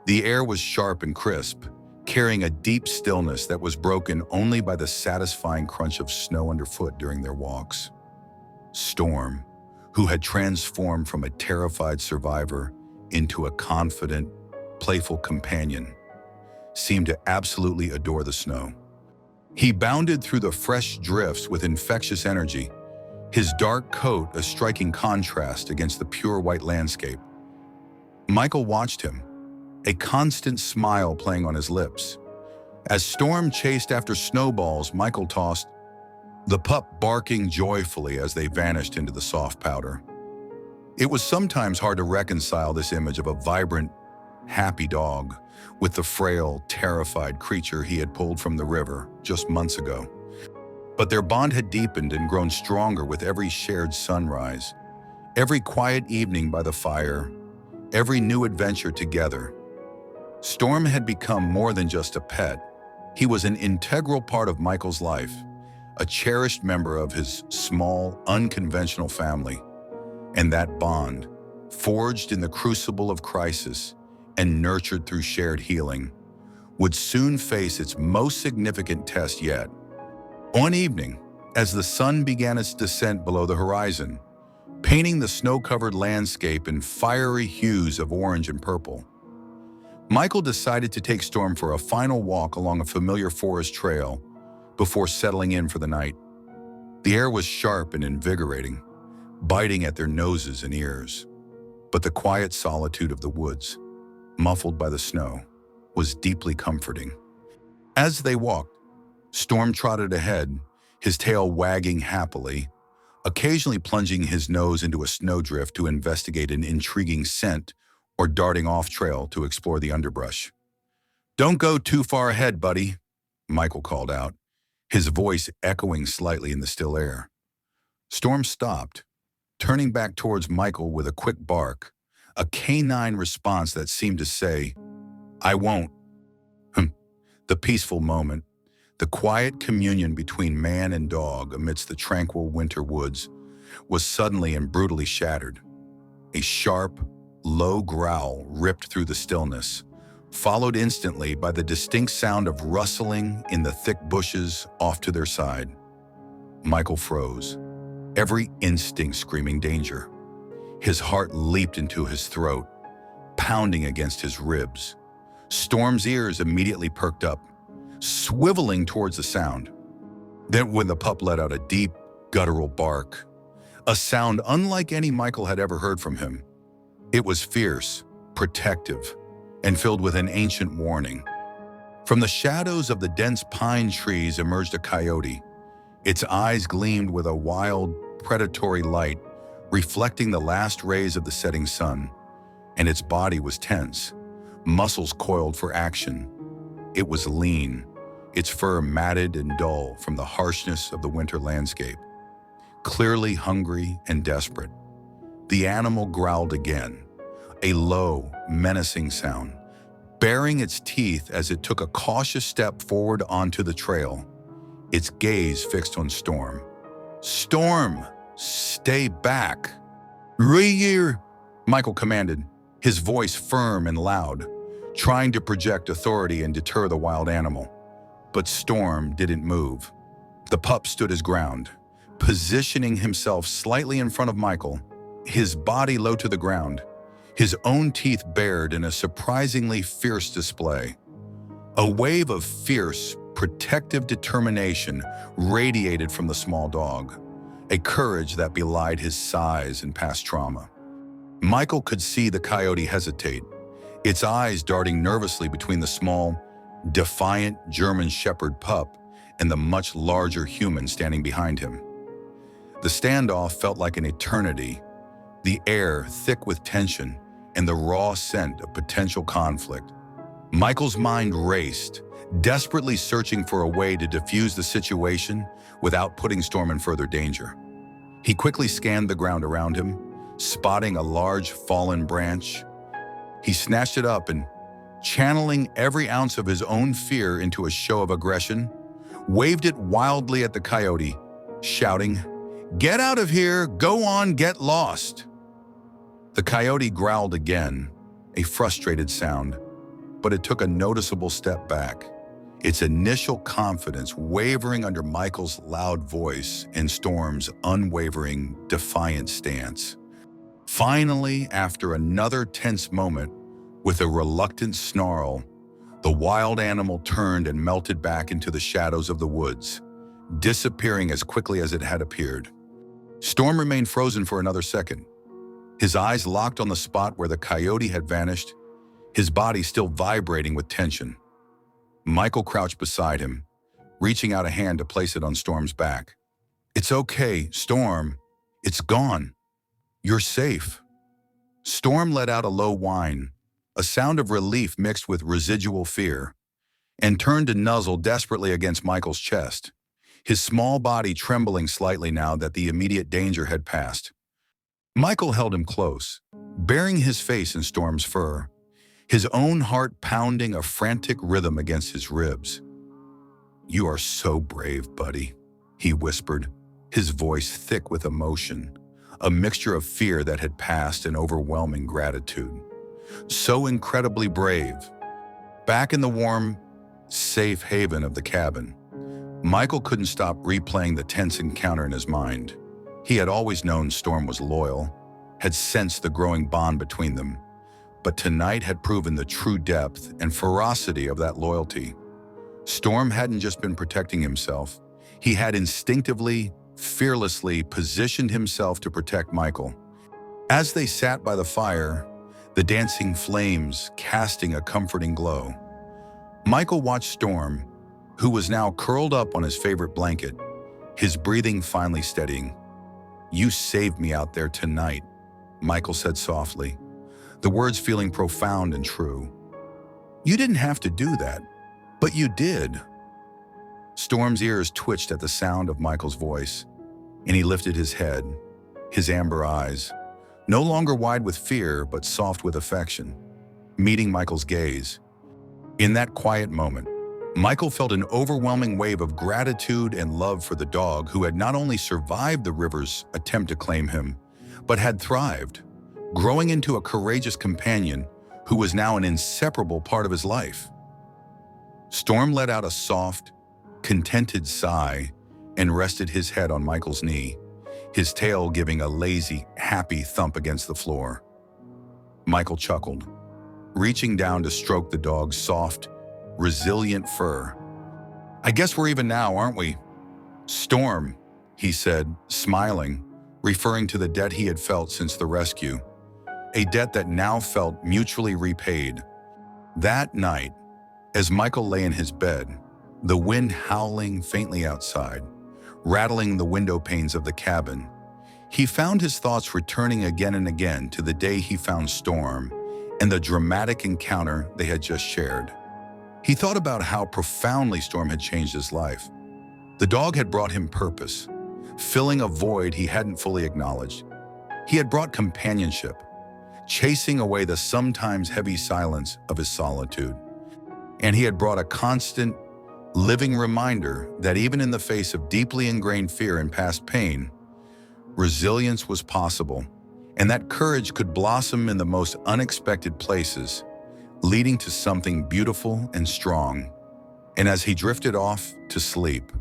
The air was sharp and crisp, carrying a deep stillness that was broken only by the satisfying crunch of snow underfoot during their walks. Storm, who had transformed from a terrified survivor into a confident, playful companion, seemed to absolutely adore the snow. He bounded through the fresh drifts with infectious energy, his dark coat a striking contrast against the pure white landscape. Michael watched him, a constant smile playing on his lips. As Storm chased after snowballs Michael tossed, the pup barking joyfully as they vanished into the soft powder. It was sometimes hard to reconcile this image of a vibrant, happy dog with the frail, terrified creature he had pulled from the river just months ago. But their bond had deepened and grown stronger with every shared sunrise, every quiet evening by the fire, every new adventure together. Storm had become more than just a pet. He was an integral part of Michael's life, a cherished member of his small, unconventional family. And that bond, forged in the crucible of crisis and nurtured through shared healing, would soon face its most significant test yet. One evening, as the sun began its descent below the horizon, painting the snow-covered landscape in fiery hues of orange and purple, Michael decided to take Storm for a final walk along a familiar forest trail, before settling in for the night. The air was sharp and invigorating, biting at their noses and ears. But the quiet solitude of the woods, muffled by the snow, was deeply comforting. As they walked, Storm trotted ahead, his tail wagging happily, occasionally plunging his nose into a snowdrift to investigate an intriguing scent or darting off trail to explore the underbrush. "Don't go too far ahead, buddy," Michael called out, his voice echoing slightly in the still air. Storm stopped, turning back towards Michael with a quick bark, a canine response that seemed to say, "I won't." The peaceful moment, the quiet communion between man and dog amidst the tranquil winter woods, was suddenly and brutally shattered. A sharp, low growl ripped through the stillness, followed instantly by the distinct sound of rustling in the thick bushes off to their side. Michael froze, every instinct screaming danger. His heart leaped into his throat, pounding against his ribs. Storm's ears immediately perked up, swiveling towards the sound. Then when the pup let out a deep, guttural bark, a sound unlike any Michael had ever heard from him. It was fierce, protective, and filled with an ancient warning. From the shadows of the dense pine trees emerged a coyote. Its eyes gleamed with a wild, predatory light, reflecting the last rays of the setting sun, and its body was tense, muscles coiled for action. It was lean, its fur matted and dull from the harshness of the winter landscape. Clearly hungry and desperate, the animal growled again, a low, menacing sound, baring its teeth as it took a cautious step forward onto the trail, its gaze fixed on Storm. "Storm, stay back." "Rear," Michael commanded, his voice firm and loud, trying to project authority and deter the wild animal. But Storm didn't move. The pup stood his ground, positioning himself slightly in front of Michael, his body low to the ground, his own teeth bared in a surprisingly fierce display. A wave of fierce, protective determination radiated from the small dog, a courage that belied his size and past trauma. Michael could see the coyote hesitate, its eyes darting nervously between the small, defiant German Shepherd pup and the much larger human standing behind him. The standoff felt like an eternity, the air thick with tension and the raw scent of potential conflict. Michael's mind raced, desperately searching for a way to defuse the situation without putting Storm in further danger. He quickly scanned the ground around him, spotting a large fallen branch. He snatched it up and, channeling every ounce of his own fear into a show of aggression, waved it wildly at the coyote, shouting, "Get out of here! Go on, get lost!" The coyote growled again, a frustrated sound, but it took a noticeable step back, its initial confidence wavering under Michael's loud voice and Storm's unwavering, defiant stance. Finally, after another tense moment, with a reluctant snarl, the wild animal turned and melted back into the shadows of the woods, disappearing as quickly as it had appeared. Storm remained frozen for another second, his eyes locked on the spot where the coyote had vanished, his body still vibrating with tension. Michael crouched beside him, reaching out a hand to place it on Storm's back. "It's okay, Storm. It's gone. You're safe." Storm let out a low whine, a sound of relief mixed with residual fear, and turned to nuzzle desperately against Michael's chest, his small body trembling slightly now that the immediate danger had passed. Michael held him close, burying his face in Storm's fur, his own heart pounding a frantic rhythm against his ribs. "You are so brave, buddy," he whispered, his voice thick with emotion, a mixture of fear that had passed and overwhelming gratitude. "So incredibly brave." Back in the warm, safe haven of the cabin, Michael couldn't stop replaying the tense encounter in his mind. He had always known Storm was loyal, had sensed the growing bond between them, but tonight had proven the true depth and ferocity of that loyalty. Storm hadn't just been protecting himself. He had instinctively, fearlessly positioned himself to protect Michael. As they sat by the fire, the dancing flames casting a comforting glow, Michael watched Storm, who was now curled up on his favorite blanket, his breathing finally steadying. "You saved me out there tonight," Michael said softly, the words feeling profound and true. "You didn't have to do that, but you did." Storm's ears twitched at the sound of Michael's voice, and he lifted his head, his amber eyes, no longer wide with fear but soft with affection, meeting Michael's gaze. In that quiet moment, Michael felt an overwhelming wave of gratitude and love for the dog who had not only survived the river's attempt to claim him, but had thrived, growing into a courageous companion who was now an inseparable part of his life. Storm let out a soft, contented sigh and rested his head on Michael's knee, his tail giving a lazy, happy thump against the floor. Michael chuckled, reaching down to stroke the dog's soft, resilient fur. "I guess we're even now, aren't we?" "Storm," he said, smiling, referring to the debt he had felt since the rescue, a debt that now felt mutually repaid. That night, as Michael lay in his bed, the wind howling faintly outside, rattling the window panes of the cabin, he found his thoughts returning again and again to the day he found Storm and the dramatic encounter they had just shared. He thought about how profoundly Storm had changed his life. The dog had brought him purpose, filling a void he hadn't fully acknowledged. He had brought companionship, chasing away the sometimes heavy silence of his solitude. And he had brought a constant, living reminder that even in the face of deeply ingrained fear and past pain, resilience was possible, and that courage could blossom in the most unexpected places, leading to something beautiful and strong. And as he drifted off to sleep,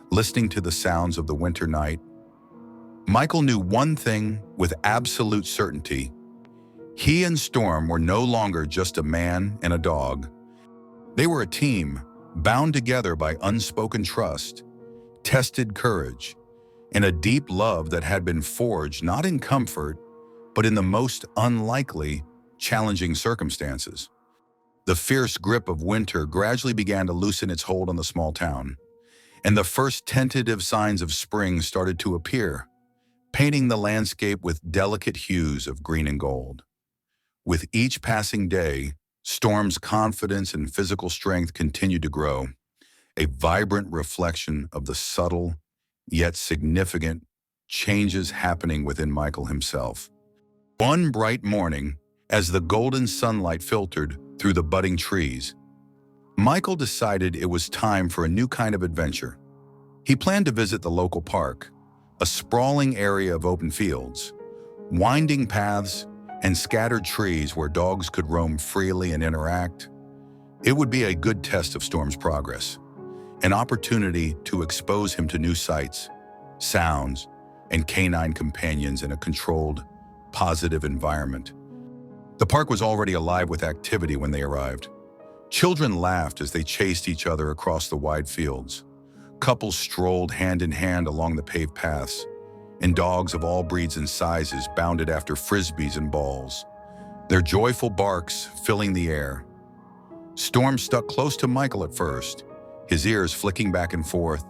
listening to the sounds of the winter night, Michael knew one thing with absolute certainty. He and Storm were no longer just a man and a dog. They were a team, bound together by unspoken trust, tested courage, and a deep love that had been forged not in comfort, but in the most unlikely, challenging circumstances. The fierce grip of winter gradually began to loosen its hold on the small town, and the first tentative signs of spring started to appear, painting the landscape with delicate hues of green and gold. With each passing day, Storm's confidence and physical strength continued to grow, a vibrant reflection of the subtle, yet significant, changes happening within Michael himself. One bright morning, as the golden sunlight filtered through the budding trees, Michael decided it was time for a new kind of adventure. He planned to visit the local park, a sprawling area of open fields, winding paths, and scattered trees where dogs could roam freely and interact. It would be a good test of Storm's progress, an opportunity to expose him to new sights, sounds, and canine companions in a controlled, positive environment. The park was already alive with activity when they arrived. Children laughed as they chased each other across the wide fields. Couples strolled hand in hand along the paved paths, and dogs of all breeds and sizes bounded after frisbees and balls, their joyful barks filling the air. Storm stuck close to Michael at first, his ears flicking back and forth,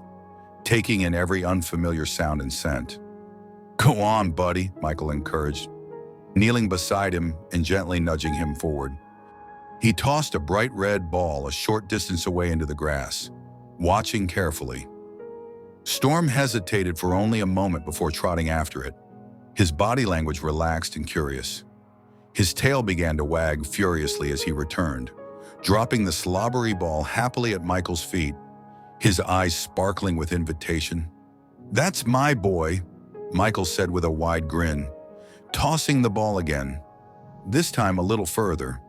taking in every unfamiliar sound and scent. "Go on, buddy," Michael encouraged, kneeling beside him and gently nudging him forward. He tossed a bright red ball a short distance away into the grass, watching carefully. Storm hesitated for only a moment before trotting after it, his body language relaxed and curious. His tail began to wag furiously as he returned, dropping the slobbery ball happily at Michael's feet, his eyes sparkling with invitation. "That's my boy," Michael said with a wide grin, tossing the ball again, this time a little further.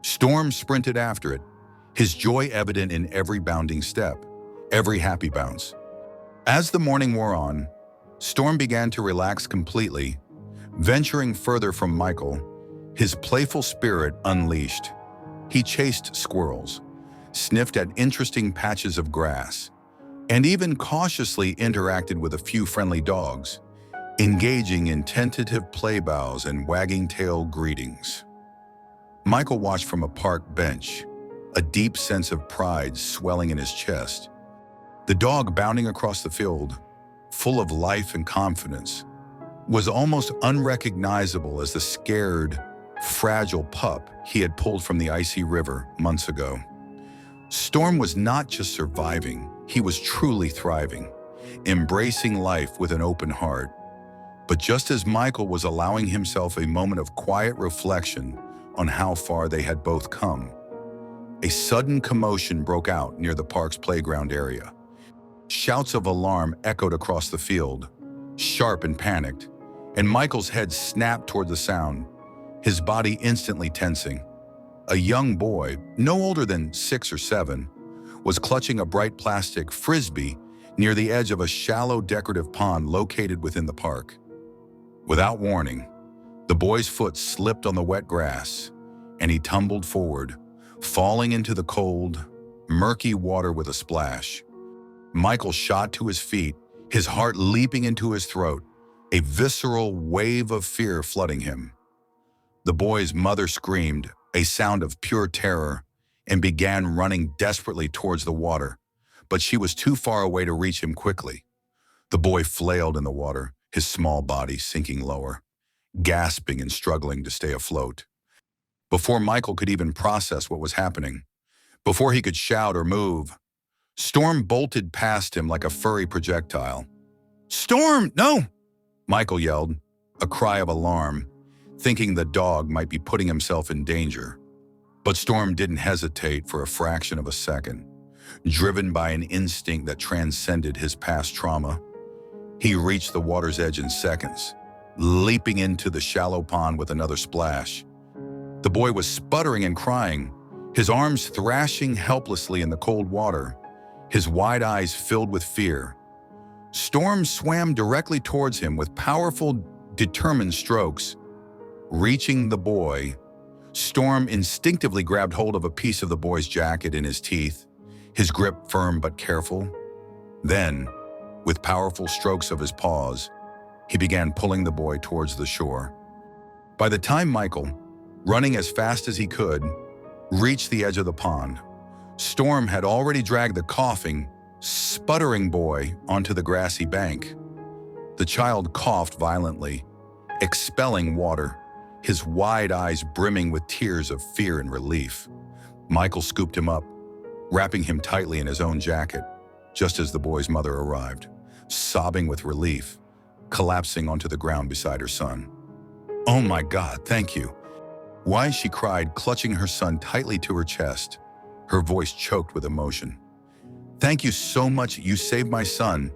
Storm sprinted after it, his joy evident in every bounding step, every happy bounce. As the morning wore on, Storm began to relax completely, venturing further from Michael, his playful spirit unleashed. He chased squirrels, sniffed at interesting patches of grass, and even cautiously interacted with a few friendly dogs, engaging in tentative playbows and wagging tail greetings. Michael watched from a park bench, a deep sense of pride swelling in his chest. The dog bounding across the field, full of life and confidence, was almost unrecognizable as the scared, fragile pup he had pulled from the icy river months ago. Storm was not just surviving, he was truly thriving, embracing life with an open heart. But just as Michael was allowing himself a moment of quiet reflection on how far they had both come, a sudden commotion broke out near the park's playground area. Shouts of alarm echoed across the field, sharp and panicked, and Michael's head snapped toward the sound, his body instantly tensing. A young boy, no older than 6 or 7, was clutching a bright plastic frisbee near the edge of a shallow decorative pond located within the park. Without warning, the boy's foot slipped on the wet grass, and he tumbled forward, falling into the cold, murky water with a splash. Michael shot to his feet, his heart leaping into his throat, a visceral wave of fear flooding him. The boy's mother screamed, a sound of pure terror, and began running desperately towards the water, but she was too far away to reach him quickly. The boy flailed in the water, his small body sinking lower, gasping and struggling to stay afloat. Before Michael could even process what was happening, before he could shout or move, Storm bolted past him like a furry projectile. "Storm, no!" Michael yelled, a cry of alarm, thinking the dog might be putting himself in danger. But Storm didn't hesitate for a fraction of a second. Driven by an instinct that transcended his past trauma, he reached the water's edge in seconds, leaping into the shallow pond with another splash. The boy was sputtering and crying, his arms thrashing helplessly in the cold water, his wide eyes filled with fear. Storm swam directly towards him with powerful, determined strokes. Reaching the boy, Storm instinctively grabbed hold of a piece of the boy's jacket in his teeth, his grip firm but careful. Then, with powerful strokes of his paws, he began pulling the boy towards the shore. By the time Michael, running as fast as he could, reached the edge of the pond, Storm had already dragged the coughing, sputtering boy onto the grassy bank. The child coughed violently, expelling water, his wide eyes brimming with tears of fear and relief. Michael scooped him up, wrapping him tightly in his own jacket, just as the boy's mother arrived, sobbing with relief, collapsing onto the ground beside her son. "Oh my God, thank you." Why, she cried, clutching her son tightly to her chest, her voice choked with emotion. "Thank you so much, you saved my son."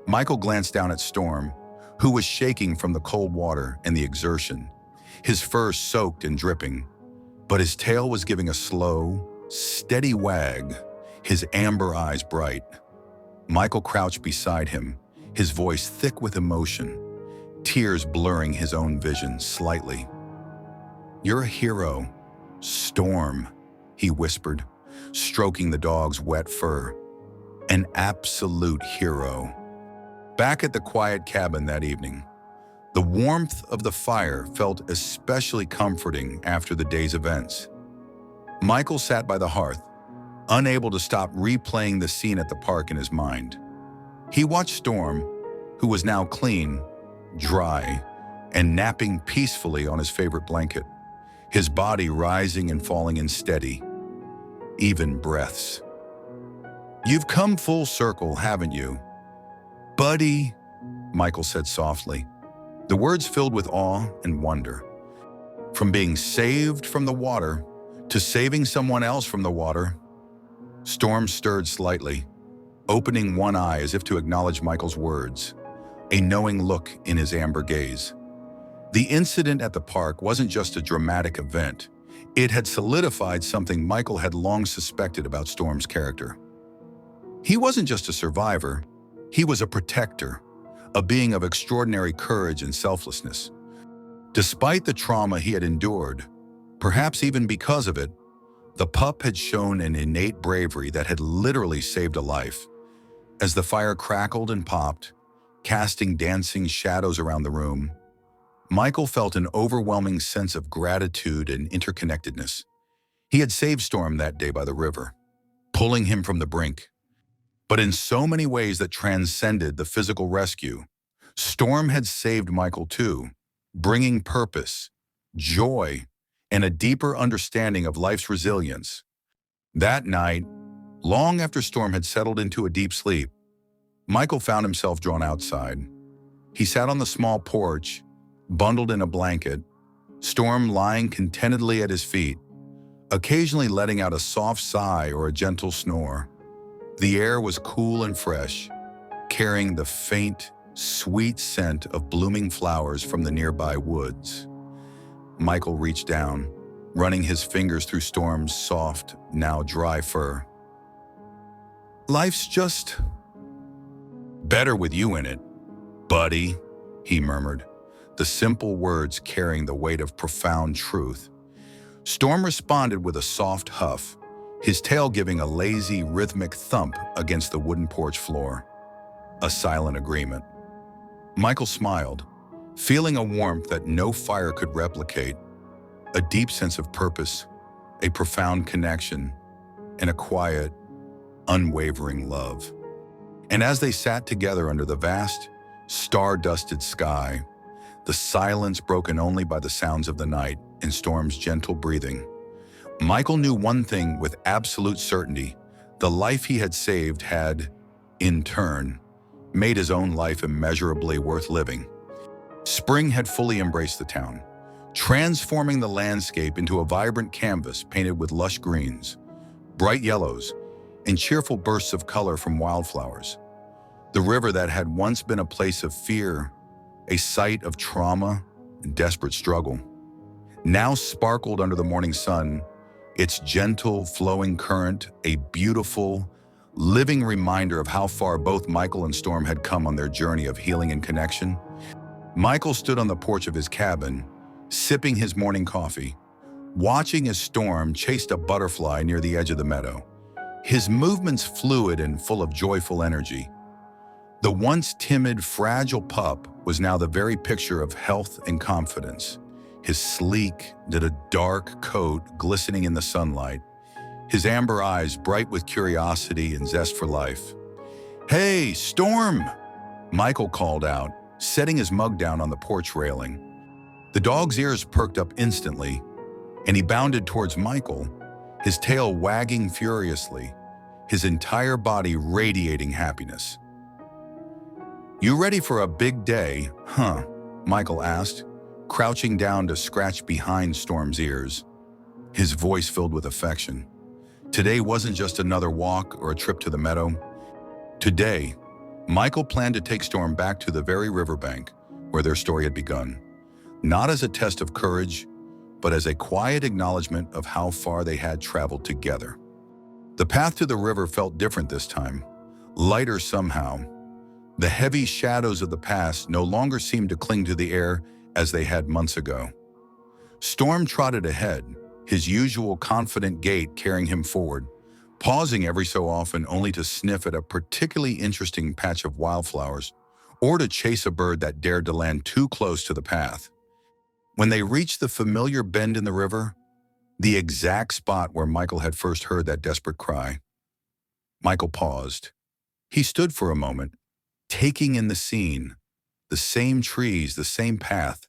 Michael glanced down at Storm, who was shaking from the cold water and the exertion, his fur soaked and dripping, but his tail was giving a slow, steady wag, his amber eyes bright. Michael crouched beside him, his voice thick with emotion, tears blurring his own vision slightly. "You're a hero, Storm," he whispered, stroking the dog's wet fur. "An absolute hero." Back at the quiet cabin that evening, the warmth of the fire felt especially comforting after the day's events. Michael sat by the hearth, unable to stop replaying the scene at the park in his mind. He watched Storm, who was now clean, dry, and napping peacefully on his favorite blanket, his body rising and falling in steady, even breaths. "You've come full circle, haven't you, buddy?" Michael said softly, the words filled with awe and wonder. From being saved from the water to saving someone else from the water. Storm stirred slightly, opening one eye as if to acknowledge Michael's words, a knowing look in his amber gaze. The incident at the park wasn't just a dramatic event. It had solidified something Michael had long suspected about Storm's character. He wasn't just a survivor, he was a protector, a being of extraordinary courage and selflessness. Despite the trauma he had endured, perhaps even because of it, The pup had shown an innate bravery that had literally saved a life. As the fire crackled and popped, casting dancing shadows around the room, Michael felt an overwhelming sense of gratitude and interconnectedness. He had saved Storm that day by the river, pulling him from the brink. But in so many ways that transcended the physical rescue, Storm had saved Michael too, bringing purpose, joy, and a deeper understanding of life's resilience. That night, long after Storm had settled into a deep sleep, Michael found himself drawn outside. He sat on the small porch, bundled in a blanket, Storm lying contentedly at his feet, occasionally letting out a soft sigh or a gentle snore. The air was cool and fresh, carrying the faint, sweet scent of blooming flowers from the nearby woods. Michael reached down, running his fingers through Storm's soft, now dry fur. "Life's just better with you in it, buddy," he murmured, the simple words carrying the weight of profound truth. Storm responded with a soft huff, his tail giving a lazy, rhythmic thump against the wooden porch floor. A silent agreement. Michael smiled, feeling a warmth that no fire could replicate, a deep sense of purpose, a profound connection, and a quiet, unwavering love. And as they sat together under the vast, star-dusted sky, the silence broken only by the sounds of the night and Storm's gentle breathing, Michael knew one thing with absolute certainty: the life he had saved had, in turn, made his own life immeasurably worth living. Spring had fully embraced the town, transforming the landscape into a vibrant canvas painted with lush greens, bright yellows, and cheerful bursts of color from wildflowers. The river that had once been a place of fear, a site of trauma and desperate struggle, now sparkled under the morning sun, its gentle, flowing current a beautiful, living reminder of how far both Michael and Storm had come on their journey of healing and connection. Michael stood on the porch of his cabin, sipping his morning coffee, watching as Storm chased a butterfly near the edge of the meadow, his movements fluid and full of joyful energy. The once timid, fragile pup was now the very picture of health and confidence, his sleek, dark coat glistening in the sunlight, his amber eyes bright with curiosity and zest for life. "Hey, Storm!" Michael called out, setting his mug down on the porch railing. The dog's ears perked up instantly, and he bounded towards Michael, his tail wagging furiously, his entire body radiating happiness. "You ready for a big day, huh?" Michael asked, crouching down to scratch behind Storm's ears, his voice filled with affection. Today wasn't just another walk or a trip to the meadow. Today, Michael planned to take Storm back to the very riverbank where their story had begun, not as a test of courage, but as a quiet acknowledgement of how far they had traveled together. The path to the river felt different this time, lighter somehow. The heavy shadows of the past no longer seemed to cling to the air as they had months ago. Storm trotted ahead, his usual confident gait carrying him forward, pausing every so often only to sniff at a particularly interesting patch of wildflowers or to chase a bird that dared to land too close to the path. When they reached the familiar bend in the river, the exact spot where Michael had first heard that desperate cry, Michael paused. He stood for a moment, taking in the scene, the same trees, the same path,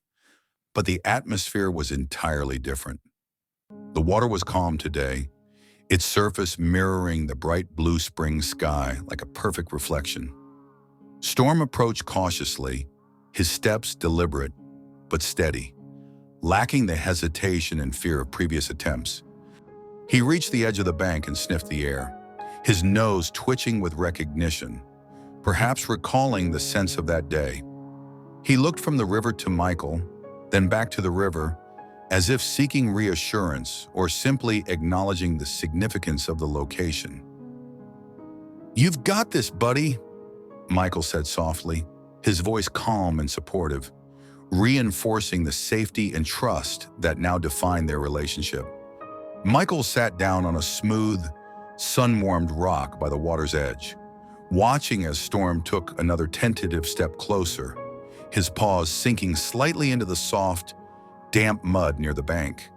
but the atmosphere was entirely different. The water was calm today, its surface mirroring the bright blue spring sky like a perfect reflection. Storm approached cautiously, his steps deliberate but steady, lacking the hesitation and fear of previous attempts. He reached the edge of the bank and sniffed the air, his nose twitching with recognition, perhaps recalling the sense of that day. He looked from the river to Michael, then back to the river, as if seeking reassurance or simply acknowledging the significance of the location. "You've got this, buddy," Michael said softly, his voice calm and supportive, reinforcing the safety and trust that now defined their relationship. Michael sat down on a smooth, sun-warmed rock by the water's edge, watching as Storm took another tentative step closer, his paws sinking slightly into the soft, damp mud near the bank.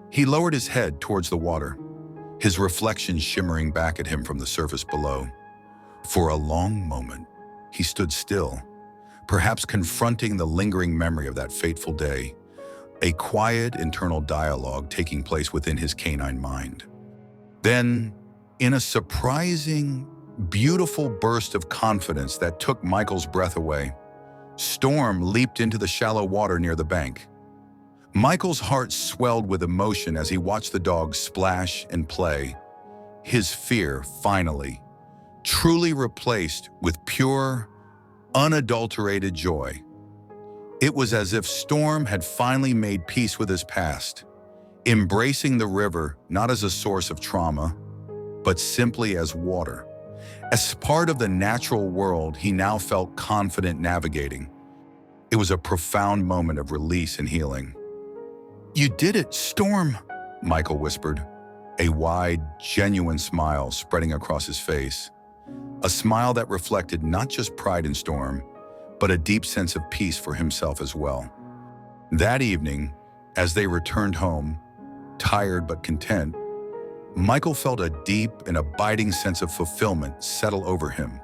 He lowered his head towards the water, his reflection shimmering back at him from the surface below. For a long moment, he stood still, perhaps confronting the lingering memory of that fateful day, a quiet internal dialogue taking place within his canine mind. Then, in a surprising, beautiful burst of confidence that took Michael's breath away, Storm leaped into the shallow water near the bank. Michael's heart swelled with emotion as he watched the dog splash and play, his fear finally, truly replaced with pure, unadulterated joy. It was as if Storm had finally made peace with his past, embracing the river not as a source of trauma, but simply as water. As part of the natural world he now felt confident navigating. It was a profound moment of release and healing. "You did it, Storm," Michael whispered, a wide, genuine smile spreading across his face. A smile that reflected not just pride in Storm, but a deep sense of peace for himself as well. That evening, as they returned home, tired but content, Michael felt a deep and abiding sense of fulfillment settle over him.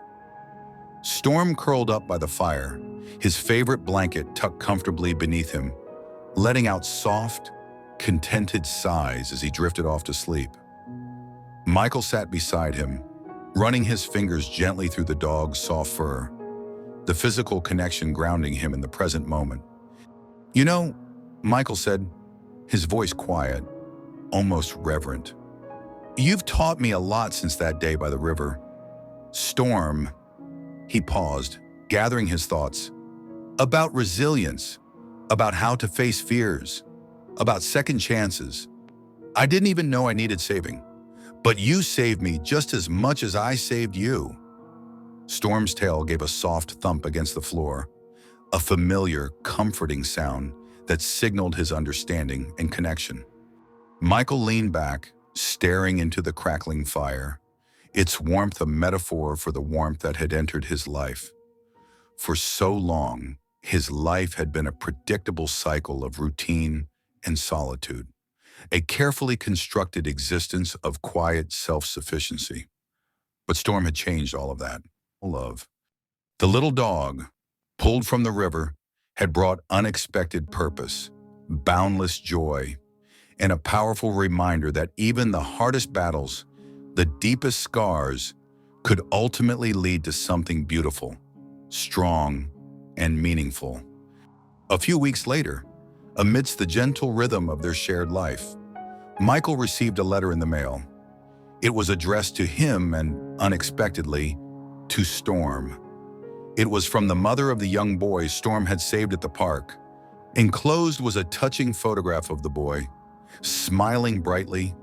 Storm curled up by the fire, his favorite blanket tucked comfortably beneath him, letting out soft, contented sighs as he drifted off to sleep. Michael sat beside him, running his fingers gently through the dog's soft fur, the physical connection grounding him in the present moment. "You know," Michael said, his voice quiet, almost reverent, "you've taught me a lot since that day by the river. Storm," he paused, gathering his thoughts, "about resilience, about how to face fears, about second chances. I didn't even know I needed saving, but you saved me just as much as I saved you." Storm's tail gave a soft thump against the floor, a familiar, comforting sound that signaled his understanding and connection. Michael leaned back, staring into the crackling fire, its warmth a metaphor for the warmth that had entered his life. For so long, his life had been a predictable cycle of routine and solitude, a carefully constructed existence of quiet self-sufficiency. But Storm had changed all of that. Love. The little dog, pulled from the river, had brought unexpected purpose, boundless joy, and a powerful reminder that even the hardest battles, the deepest scars, could ultimately lead to something beautiful, strong, and meaningful. A few weeks later, amidst the gentle rhythm of their shared life, Michael received a letter in the mail. It was addressed to him and, unexpectedly, to Storm. It was from the mother of the young boy Storm had saved at the park. Enclosed was a touching photograph of the boy, smiling brightly,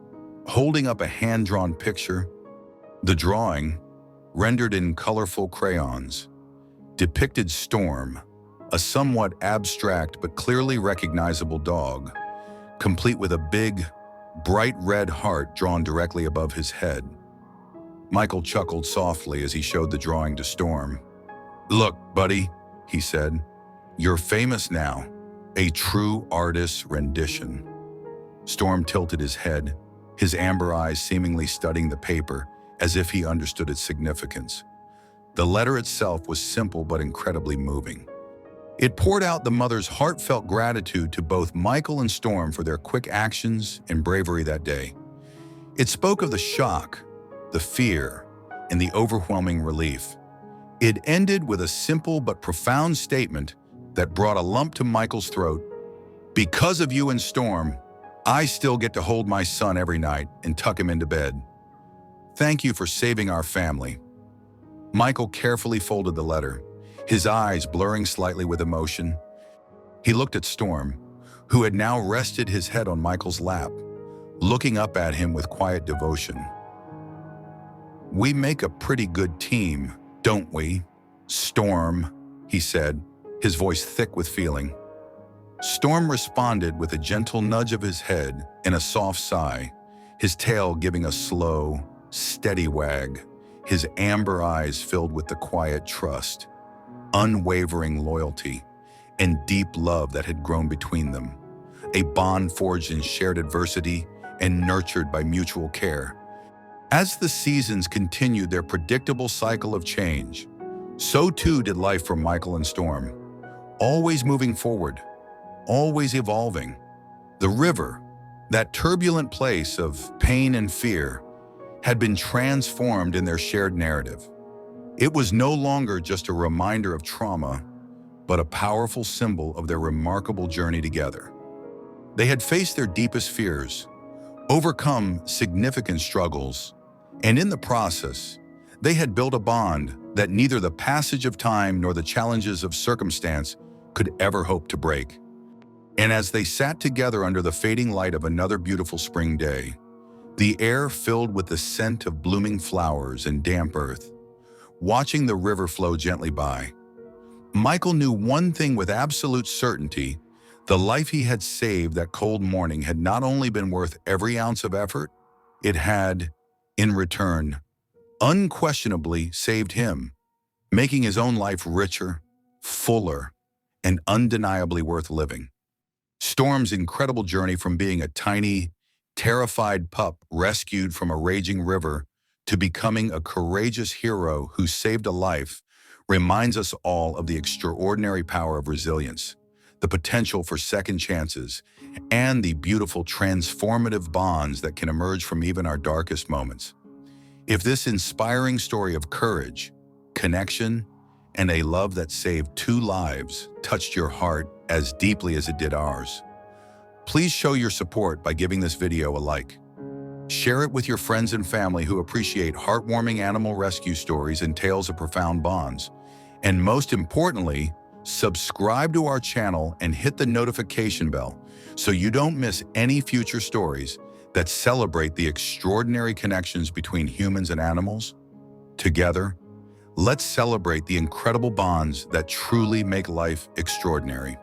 holding up a hand-drawn picture. The drawing, rendered in colorful crayons, depicted Storm, a somewhat abstract but clearly recognizable dog, complete with a big, bright red heart drawn directly above his head. Michael chuckled softly as he showed the drawing to Storm. "Look, buddy," he said, "you're famous now, a true artist's rendition." Storm tilted his head, his amber eyes seemingly studying the paper as if he understood its significance. The letter itself was simple but incredibly moving. It poured out the mother's heartfelt gratitude to both Michael and Storm for their quick actions and bravery that day. It spoke of the shock, the fear, and the overwhelming relief. It ended with a simple but profound statement that brought a lump to Michael's throat. "Because of you and Storm, I still get to hold my son every night and tuck him into bed. Thank you for saving our family." Michael carefully folded the letter, his eyes blurring slightly with emotion. He looked at Storm, who had now rested his head on Michael's lap, looking up at him with quiet devotion. "We make a pretty good team, don't we, Storm?" he said, his voice thick with feeling. Storm responded with a gentle nudge of his head and a soft sigh, his tail giving a slow, steady wag, his amber eyes filled with the quiet trust, unwavering loyalty, and deep love that had grown between them, a bond forged in shared adversity and nurtured by mutual care. As the seasons continued their predictable cycle of change, so too did life for Michael and Storm, always moving forward, always evolving. The river, that turbulent place of pain and fear, had been transformed in their shared narrative. It was no longer just a reminder of trauma, but a powerful symbol of their remarkable journey together. They had faced their deepest fears, overcome significant struggles, and in the process, they had built a bond that neither the passage of time nor the challenges of circumstance could ever hope to break. And as they sat together under the fading light of another beautiful spring day, the air filled with the scent of blooming flowers and damp earth, watching the river flow gently by, Michael knew one thing with absolute certainty: the life he had saved that cold morning had not only been worth every ounce of effort, it had, in return, unquestionably saved him, making his own life richer, fuller, and undeniably worth living. Storm's incredible journey from being a tiny, terrified pup rescued from a raging river to becoming a courageous hero who saved a life reminds us all of the extraordinary power of resilience, the potential for second chances, and the beautiful transformative bonds that can emerge from even our darkest moments. If this inspiring story of courage, connection, and a love that saved 2 lives touched your heart as deeply as it did ours, please show your support by giving this video a like. Share it with your friends and family who appreciate heartwarming animal rescue stories and tales of profound bonds. And most importantly, subscribe to our channel and hit the notification bell so you don't miss any future stories that celebrate the extraordinary connections between humans and animals. Together, let's celebrate the incredible bonds that truly make life extraordinary.